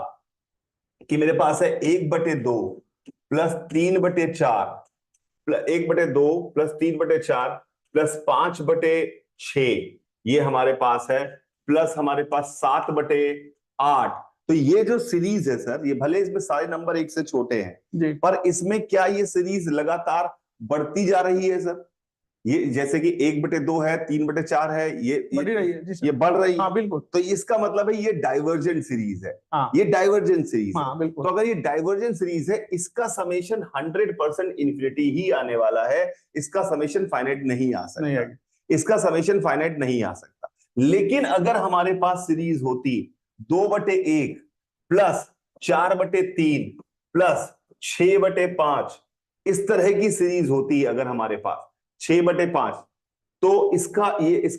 कि मेरे पास है 1/2 प्लस 3/4 1/2 प्लस 3/4 प्लस 5/6, ये हमारे पास है, प्लस हमारे पास 7/8। तो ये जो सीरीज है सर, ये भले इसमें सारे नंबर एक से छोटे हैं, पर इसमें क्या ये सीरीज लगातार बढ़ती जा रही है सर? ये जैसे कि 1/2 है, 3/4 है, बढ़ रही है जी, ये बढ़ रही है। हाँ बिल्कुल। तो इसका मतलब है ये डाइवर्जेंट सीरीज है। हाँ, ये डाइवर्जेंट सीरीज है। हाँ बिल्कुल। तो अगर ये डाइवर्जेंट सीरीज है, इसका समेशन 100% इन्फिनिटी ही आने वाला है, इसका समेशन फाइनाइट नहीं आ सकता, इसका समेशन फाइनाइट नहीं आ सकता। लेकिन अगर हमारे पास सीरीज होती 2/1 प्लस 4/3 प्लस 6/5, इस तरह की सीरीज होती है अगर हमारे पास 6/5, तो इसका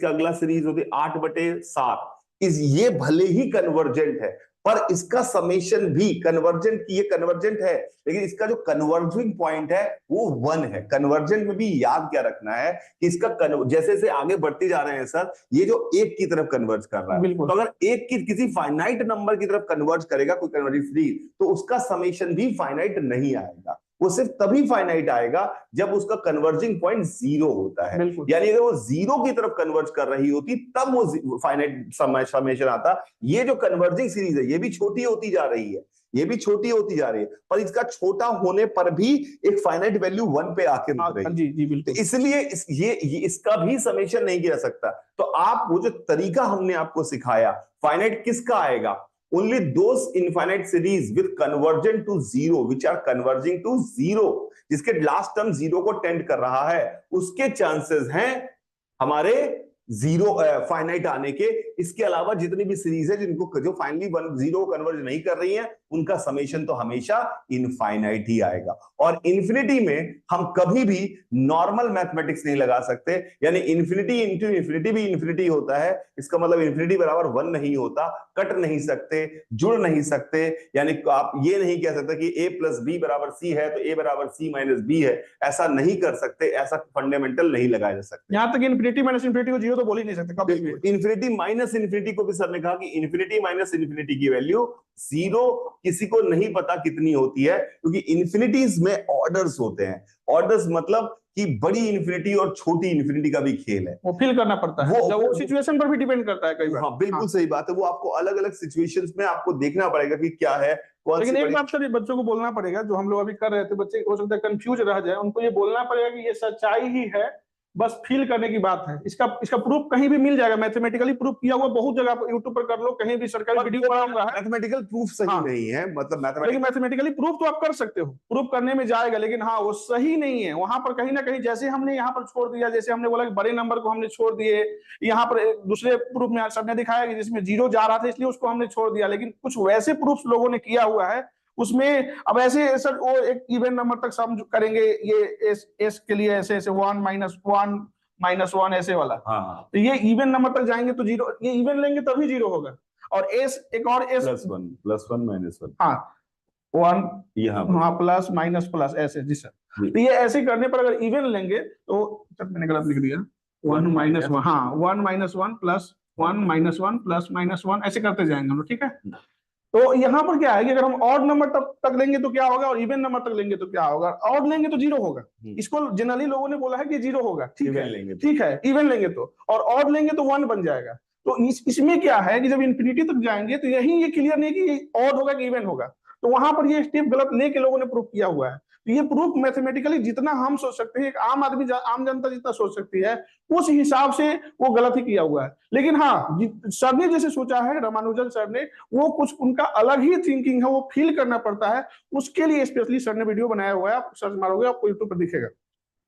अगला सीरीज होती 8/7। ये भले ही कन्वर्जेंट है, पर इसका समेशन भी कन्वर्जेंट की, ये कन्वर्जेंट है, लेकिन इसका जो कन्वर्जिंग पॉइंट है वो 1 है। कन्वर्जेंट में भी याद क्या रखना है कि इसका जैसे जैसे आगे बढ़ते जा रहे हैं सर, ये जो एक की तरफ कन्वर्ज कर रहा है, तो अगर एक की किसी फाइनाइट नंबर की तरफ कन्वर्ज करेगा कोई कन्वर्जिंग सीरीज, तो उसका समेशन भी फाइनाइट नहीं आएगा, वो सिर्फ तभी फाइनाइट आएगा जब उसका कन्वर्जिंग पॉइंट 0 होता है। यानी अगर वो 0 की तरफ कन्वर्ज कर रही होती तब वो फाइनाइट समेशन आता। ये जो कन्वर्जिंग सीरीज है ये भी छोटी होती जा रही है, ये भी छोटी होती जा रही है, पर इसका छोटा होने पर भी एक फाइनाइट वैल्यू 1 पे आके रुक रही है। जी जी बिल्कुल। इसलिए इसका भी समेशन नहीं किया सकता। तो आप वो जो तरीका हमने आपको सिखाया, फाइनाइट किसका आएगा? Only those infinite series with convergent to zero, which are converging to zero, जिसके लास्ट टर्म जीरो को टेंड कर रहा है, उसके चांसेस हैं हमारे जीरो फाइनाइट आने के। इसके अलावा जितनी भी सीरीज है जिनको जो फाइनली जीरो कन्वर्ज नहीं कर रही हैं, उनका समेशन तो हमेशा इनफाइनाइट ही आएगा। और इन्फिनिटी में हम कभी भी नॉर्मल मैथमेटिक्स नहीं लगा सकते, यानी इन्फिनिटी इंटू इन्फिनिटी भी इन्फिनिटी होता है, इसका मतलब इन्फिनिटी बराबर 1 नहीं होता, कट नहीं सकते, जुड़ नहीं सकते। यानी आप ये नहीं कह सकते कि a प्लस बी बराबर सी है तो a बराबर सी माइनस बी है, ऐसा नहीं कर सकते, ऐसा फंडामेंटल नहीं लगाया जा सकता। यहां तक इन्फिनिटी माइनस इन्फिनिटी को जीरो तो बोल ही नहीं सकते कभी भी। इन्फिनिटी माइनस इन्फिनिटी को भी सर ने कहा कि इन्फिनिटी माइनस इन्फिनिटी की वैल्यू 0 किसी को नहीं पता कितनी होती है, क्योंकि इन्फिनिटीज में ऑर्डर्स होते हैं। ऑर्डर्स मतलब कि बड़ी इन्फिनिटी और छोटी इन्फिनिटी का भी खेल है, वो फील करना पड़ता है, वो सिचुएशन पर भी डिपेंड करता है कई बार। हाँ बिल्कुल सही बात है, वो आपको अलग अलग सिचुएशंस में आपको देखना पड़ेगा कि क्या है। लेकिन एक बात सर बच्चों को बोलना पड़ेगा, जो हम लोग अभी कर रहे थे, बच्चे हो सकता है कंफ्यूज रह जाए, उनको ये बोलना पड़ेगा कि ये सच्चाई ही है, बस फील करने की बात है। इसका प्रूफ कहीं भी मिल जाएगा, मैथमेटिकली प्रूफ किया हुआ बहुत जगह आप यूट्यूब पर कर लो, कहीं भी सरकारी वीडियो पढ़ाऊंगा। मैथमेटिकल प्रूफ सही नहीं है, मतलब लेकिन मैथमेटिकली प्रूफ तो आप कर सकते हो, प्रूफ करने में जाएगा, लेकिन हाँ वो सही नहीं है। वहां पर कहीं ना कहीं जैसे हमने यहाँ पर छोड़ दिया, जैसे हमने बोला कि बड़े नंबर को हमने छोड़ दिए, यहाँ पर दूसरे प्रूफ में सबने दिखाया कि जिसमें जीरो जा रहा था इसलिए उसको हमने छोड़ दिया, लेकिन कुछ वैसे प्रूफ लोगों ने किया हुआ है उसमें। अब ऐसे सर वो एक इवन नंबर तक सम करेंगे, ये एस के लिए ऐसे ऐसे 1 माइनस 1 ऐसे वाला। हाँ। तो ये इवन नंबर तक जाएंगे तो जीरो, ये इवन लेंगे तभी जीरो होगा। और एस एक और एस प्लस वन माइनस 1, हाँ 1 यहाँ हाँ प्लस माइनस प्लस ऐसे जी सर। तो ये ऐसे करने पर अगर इवन लेंगे तो सर मैंने गलत लिख दिया, 1 माइनस 1, हाँ 1 minus 1 plus 1 minus 1 plus minus 1 ऐसे करते जाएंगे हम लोग, ठीक है। तो यहाँ पर क्या है कि अगर हम ऑड नंबर तक लेंगे तो क्या होगा, और इवन नंबर तक लेंगे तो क्या होगा। ऑड लेंगे तो जीरो होगा, इसको जनरली लोगों ने बोला है कि जीरो होगा, ठीक है। इवन लेंगे तो, और ऑड लेंगे तो 1 बन जाएगा। तो इसमें क्या है कि जब इन्फिनिटी तक जाएंगे तो यही ये क्लियर नहीं कि ऑड होगा कि इवन होगा, तो वहां पर ये स्टेप गलत लेके लोगों ने प्रूफ किया हुआ है। तो ये प्रूफ मैथमेटिकली जितना हम सोच सकते हैं, एक आम आदमी आम जनता जितना सोच सकती है, उस हिसाब से वो गलत ही किया हुआ है। लेकिन हाँ सर ने जैसे सोचा है, रामानुजन सर ने, वो कुछ उनका अलग ही थिंकिंग है, वो फील करना पड़ता है। उसके लिए स्पेशली सर ने वीडियो बनाया हुआ है, आप सर्च मारोगे आपको यूट्यूब पर दिखेगा।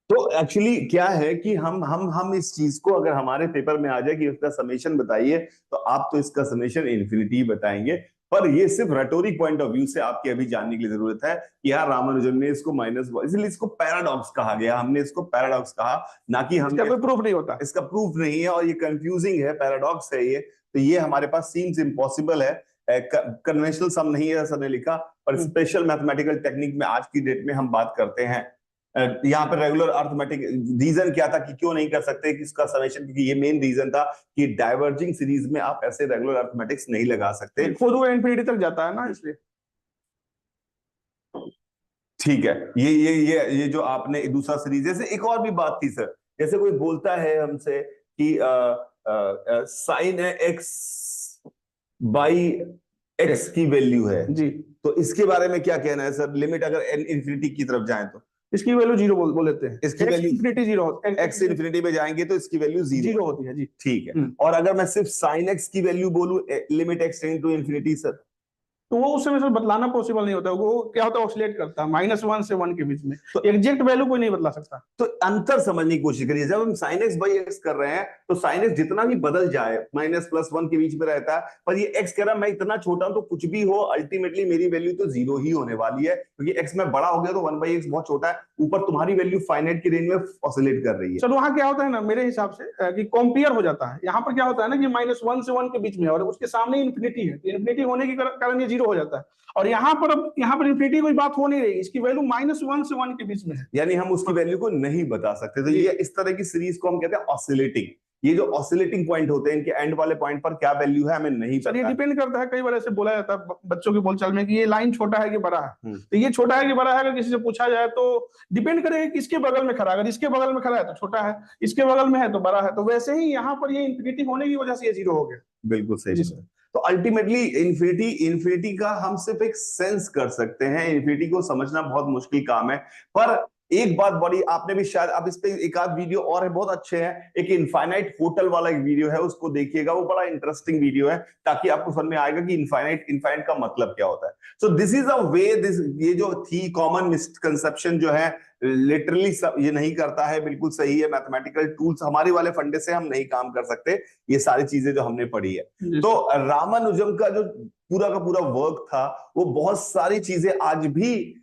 तो एक्चुअली क्या है कि हम इस चीज को अगर हमारे पेपर में आ जाए कि इसका समेशन बताइए, तो आप तो इसका समेशन इन्फिनिटी बताएंगे। पर ये सिर्फ रेटोरिक पॉइंट ऑफ व्यू से आपके अभी जानने की जरूरत है कि यार रामानुजन ने इसको माइनस, इसलिए इसको पैराडॉक्स कहा गया, हमने इसको पैराडॉक्स कहा, ना कि इसका हमने, कोई प्रूफ नहीं होता। इसका प्रूफ नहीं है और ये कंफ्यूजिंग है, पैराडॉक्स है ये। तो ये हमारे पास सीम्स इम्पॉसिबल है, कन्वेंशनल सम नहीं है सर ने लिखा, पर स्पेशल मैथमेटिकल टेक्निक में आज की डेट में हम बात करते हैं। यहाँ पर रेगुलर अर्थमेटिक रीजन क्या था कि क्यों नहीं कर सकते कि इसका समेशन, क्योंकि ये मेन रीजन था कि डाइवर्जिंग सीरीज में आप ऐसे रेगुलर अर्थमेटिक्स नहीं लगा सकते। खुद वो इन्फिनिटी तक जाता है ना, इसलिए। ठीक है, ये जो आपने दूसरा सीरीज, जैसे एक और भी बात थी सर, जैसे कोई बोलता है हमसे कि साइन एक्स बाई एक्स की वैल्यू है जी, तो इसके बारे में क्या कहना है सर? लिमिट अगर एन इन्फिनिटी की तरफ जाए तो इसकी वैल्यू जीरो बोल देते हैं। इसकी value infinity zero, x infinity में जाएंगे तो इसकी वैल्यू जीरो होती है जी। ठीक है। और अगर मैं सिर्फ साइन एक्स की वैल्यू बोलूं, limit x tend to infinity sir, तो वो उस समय से बदलाना पॉसिबल नहीं होता, वो क्या होता है, ऑसिलेट करता है -1 से 1 के बीच में, तो एग्जैक्ट वैल्यू कोई नहीं बदला सकता। तो अंतर समझने की कोशिश करिए, जब हम साइन एक्स बाई एक्स कर रहे हैं तो साइन एक्स जितना भी बदल जाए -+1 के बीच में रहता है, पर ये एक्स कह रहा है मैं इतना छोटा हूं तो कुछ भी हो अल्टीमेटली मेरी वैल्यू तो जीरो ही होने वाली है, क्योंकि एक्स में बड़ा हो गया तो 1/x बहुत छोटा है, ऊपर तुम्हारी वैल्यू फाइनाइट की रेंज में ऑसिलेट कर रही है। चलो वहां क्या होता है ना, मेरे हिसाब से कि कॉम्पेयर हो जाता है। यहाँ पर क्या होता है ना कि -1 से 1 के बीच में और उसके सामने इन्फिनिटी है, इन्फिनिटी होने के कारण ये जीरो हो जाता है। और यहाँ पर इन्फिनिटी कोई बात हो नहीं रही, इसकी वैल्यू -1 से 1 के बीच में है, यानी हम उसकी वैल्यू को नहीं बता सकते। तो ये इस तरह की सीरीज को हम कहते हैं ऑसिलेटिंग। ये जो ऑसिलेटिंग पॉइंट होते हैं, इनके एंड वाले पॉइंट पर क्या वैल्यू है हमें नहीं सर ये पता। डिपेंड करता है, कई बार ऐसे बोला जाता है बच्चों के बोलचाल में कि ये लाइन छोटा है कि बड़ा है। हम्म। तो ये छोटा है कि बड़ा है अगर किसी से पूछा जाए तो डिपेंड करेगा कि किसके बगल में खड़ा है। अगर इसके बगल में खड़ा है तो छोटा है, इसके बगल में है तो बड़ा है। तो वैसे ही यहाँ पर ये इन्फिनिटी होने की वजह से ये जीरो हो गया। बिल्कुल सही जी बात सर। है। तो अल्टीमेटली इन्फिनिटी का हम सिर्फ एक सेंस कर सकते हैं, इन्फिनिटी को समझना बहुत मुश्किल काम है। पर एक बात बड़ी, आपने भी शायद, आप इस पे एक आध वीडियो और है बहुत अच्छे हैं, एक इनफाइनाइट होटल वाला एक वीडियो है, उसको देखिएगा, वो बड़ा इंटरेस्टिंग वीडियो है, ताकि आपको समझ में आएगा कि इनफाइनाइट का मतलब क्या होता है। So this is a way, this ये जो थी कॉमन मिसकंसेप्शन जो है, लिटरली ये नहीं करता है, बिल्कुल सही है। मैथमेटिकल टूल्स हमारे वाले फंडे से हम नहीं काम कर सकते, ये सारी चीजें जो हमने पढ़ी है। तो रामानुजम का जो पूरा का पूरा वर्क था, वो बहुत सारी चीजें आज भी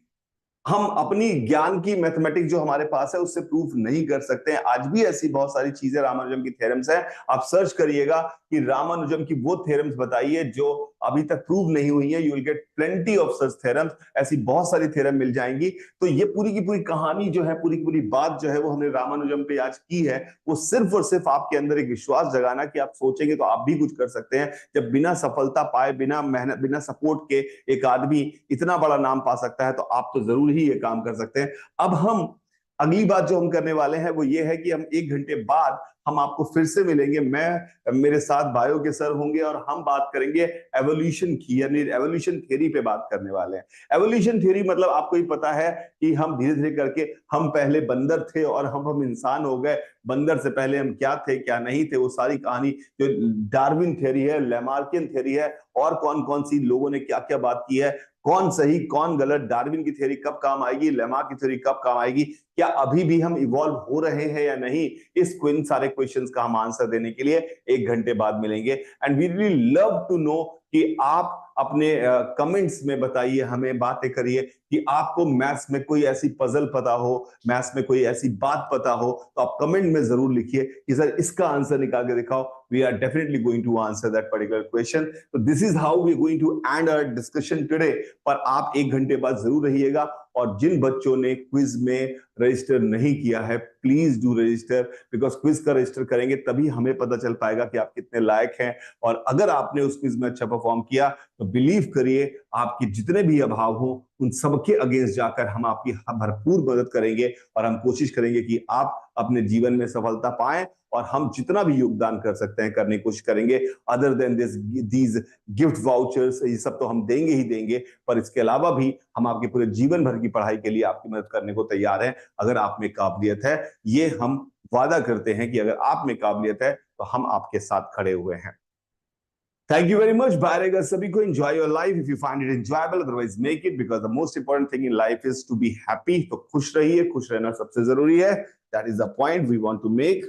हम अपनी ज्ञान की मैथमेटिक्स जो हमारे पास है उससे प्रूफ नहीं कर सकते हैं। आज भी ऐसी बहुत सारी चीजें रामानुजम की थ्योरम्स हैं, आप सर्च करिएगा कि रामानुजम की वो थ्योरम्स बताइए जो अभी तक प्रूव नहीं हुई है, you will get plenty of such theorems, ऐसी बहुत सारी थ्योरम मिल जाएंगी। तो ये पूरी की पूरी कहानी जो है, पूरी की पूरी बात जो है, वो हमने रामानुजम पे आज की है, वो सिर्फ और सिर्फ आपके अंदर एक विश्वास जगाना कि आप सोचेंगे तो आप भी कुछ कर सकते हैं। जब बिना सफलता पाए, बिना मेहनत, बिना सपोर्ट के एक आदमी इतना बड़ा नाम पा सकता है, तो आप तो जरूर ही ये काम कर सकते हैं। अब हम अगली बात जो हम करने वाले हैं वो ये है कि हम 1 घंटे बाद हम आपको फिर से मिलेंगे, मैं, मेरे साथ बायो के सर होंगे और हम बात करेंगे एवोल्यूशन की, यानी एवोल्यूशन थ्योरी पे बात करने वाले हैं। एवोल्यूशन थ्योरी मतलब आपको ही पता है कि हम धीरे धीरे करके, हम पहले बंदर थे और हम इंसान हो गए, बंदर से पहले हम क्या थे क्या नहीं थे, वो सारी कहानी जो डार्विन थ्योरी है, लैमार्कियन थ्योरी है, और कौन कौन सी लोगों ने क्या क्या बात की है, कौन सही कौन गलत, डार्विन की थ्योरी कब काम आएगी, लेमा की थ्योरी कब काम आएगी, क्या अभी भी हम इवॉल्व हो रहे हैं या नहीं, इस इन सारे क्वेश्चंस का हम आंसर देने के लिए 1 घंटे बाद मिलेंगे। And we really love to know कि आप अपने कमेंट्स में बताइए, हमें बातें करिए कि आपको मैथ्स में कोई ऐसी पजल पता हो, मैथ्स में कोई ऐसी बात पता हो, तो आप कमेंट में जरूर लिखिए कि सर इसका आंसर निकाल के दिखाओ। We are definitely going to answer that particular question. So this is how we are going to end our discussion today. पर आप 1 घंटे बाद जरूर रहिएगा, और जिन बच्चों ने क्विज में रजिस्टर नहीं किया है, please do register, because quiz का रजिस्टर करेंगे तभी हमें पता चल पाएगा कि आप कितने लायक हैं। और अगर आपने उस क्विज में अच्छा परफॉर्म किया तो बिलीव करिए, आपके जितने भी अभाव हो उन सबके अगेंस्ट जाकर हम आपकी भरपूर मदद करेंगे, और हम कोशिश करेंगे कि आप अपने जीवन में सफलता पाएं, और हम जितना भी योगदान कर सकते हैं करने की कोशिश करेंगे। Other than these gift vouchers, ये सब तो हम देंगे ही देंगे, पर इसके अलावा भी हम आपके पूरे जीवन भर की पढ़ाई के लिए आपकी मदद करने को तैयार हैं, अगर आप में काबिलियत है। ये हम वादा करते हैं कि अगर आप में काबिलियत है तो हम आपके साथ खड़े हुए हैं। Thank you very much. Bye रहेगा सभी को. Enjoy your life if you find it enjoyable. Otherwise, make it, because the most important thing in life is to be happy. तो खुश रहिए. खुश रहना सबसे जरूरी है. That is the point we want to make.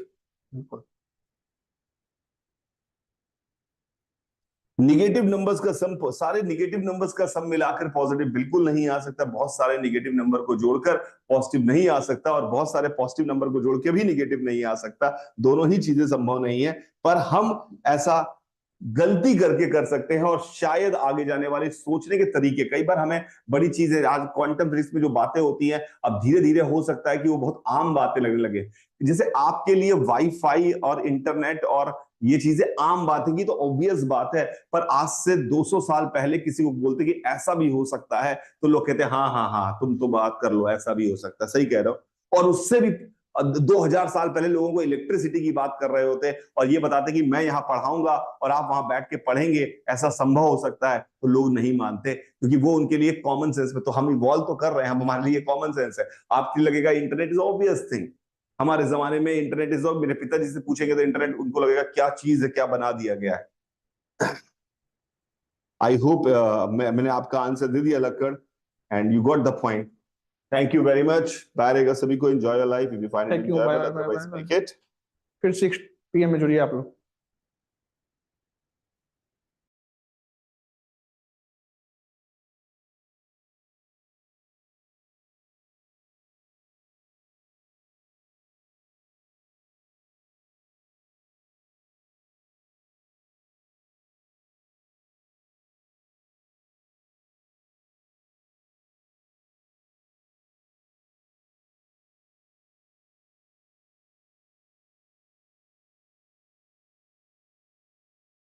Negative numbers का सम, सारे निगेटिव नंबर्स का सम मिलाकर पॉजिटिव बिल्कुल नहीं आ सकता. बहुत सारे निगेटिव नंबर को जोड़कर पॉजिटिव नहीं आ सकता, और बहुत सारे पॉजिटिव नंबर को जोड़ के भी निगेटिव नहीं आ सकता. दोनों ही चीजें संभव नहीं है, पर हम ऐसा गलती करके कर सकते हैं. और शायद आगे जाने वाले सोचने के तरीके, कई बार हमें बड़ी चीजें, आज क्वांटम फिजिक्स में जो बातें होती हैं, अब धीरे धीरे हो सकता है कि वो बहुत आम बातें लगने लगे. जैसे आपके लिए वाईफाई और इंटरनेट और ये चीजें आम बातें की तो ऑब्वियस बात है, पर आज से 200 साल पहले किसी को बोलते कि ऐसा भी हो सकता है, तो लोग कहते हैं हाँ हाँ हाँ तुम तो बात कर लो, ऐसा भी हो सकता है. सही कह रहे हो. और उससे भी 2000 साल पहले लोगों को इलेक्ट्रिसिटी की बात कर रहे होते और ये बताते कि मैं यहाँ पढ़ाऊंगा और आप वहां बैठ के पढ़ेंगे, ऐसा संभव हो सकता है, तो लोग नहीं मानते, क्योंकि वो उनके लिए कॉमन सेंस में. तो हम इवॉल्व तो कर रहे हैं, हम, हमारे लिए कॉमन सेंस है. आपको लगेगा इंटरनेट इज ऑब्वियस थिंग. हमारे जमाने में इंटरनेट इज, मेरे पिताजी से पूछेंगे तो इंटरनेट उनको लगेगा क्या चीज है, क्या बना दिया गया है. आई होप मैंने आपका आंसर दे दिया लक्कड़, and you got the point. Thank you very much. Bye रहेगा सभी को. Enjoy your life if you find it enjoyable. Otherwise, make it. फिर 6 PM में जुड़िए आप लोग.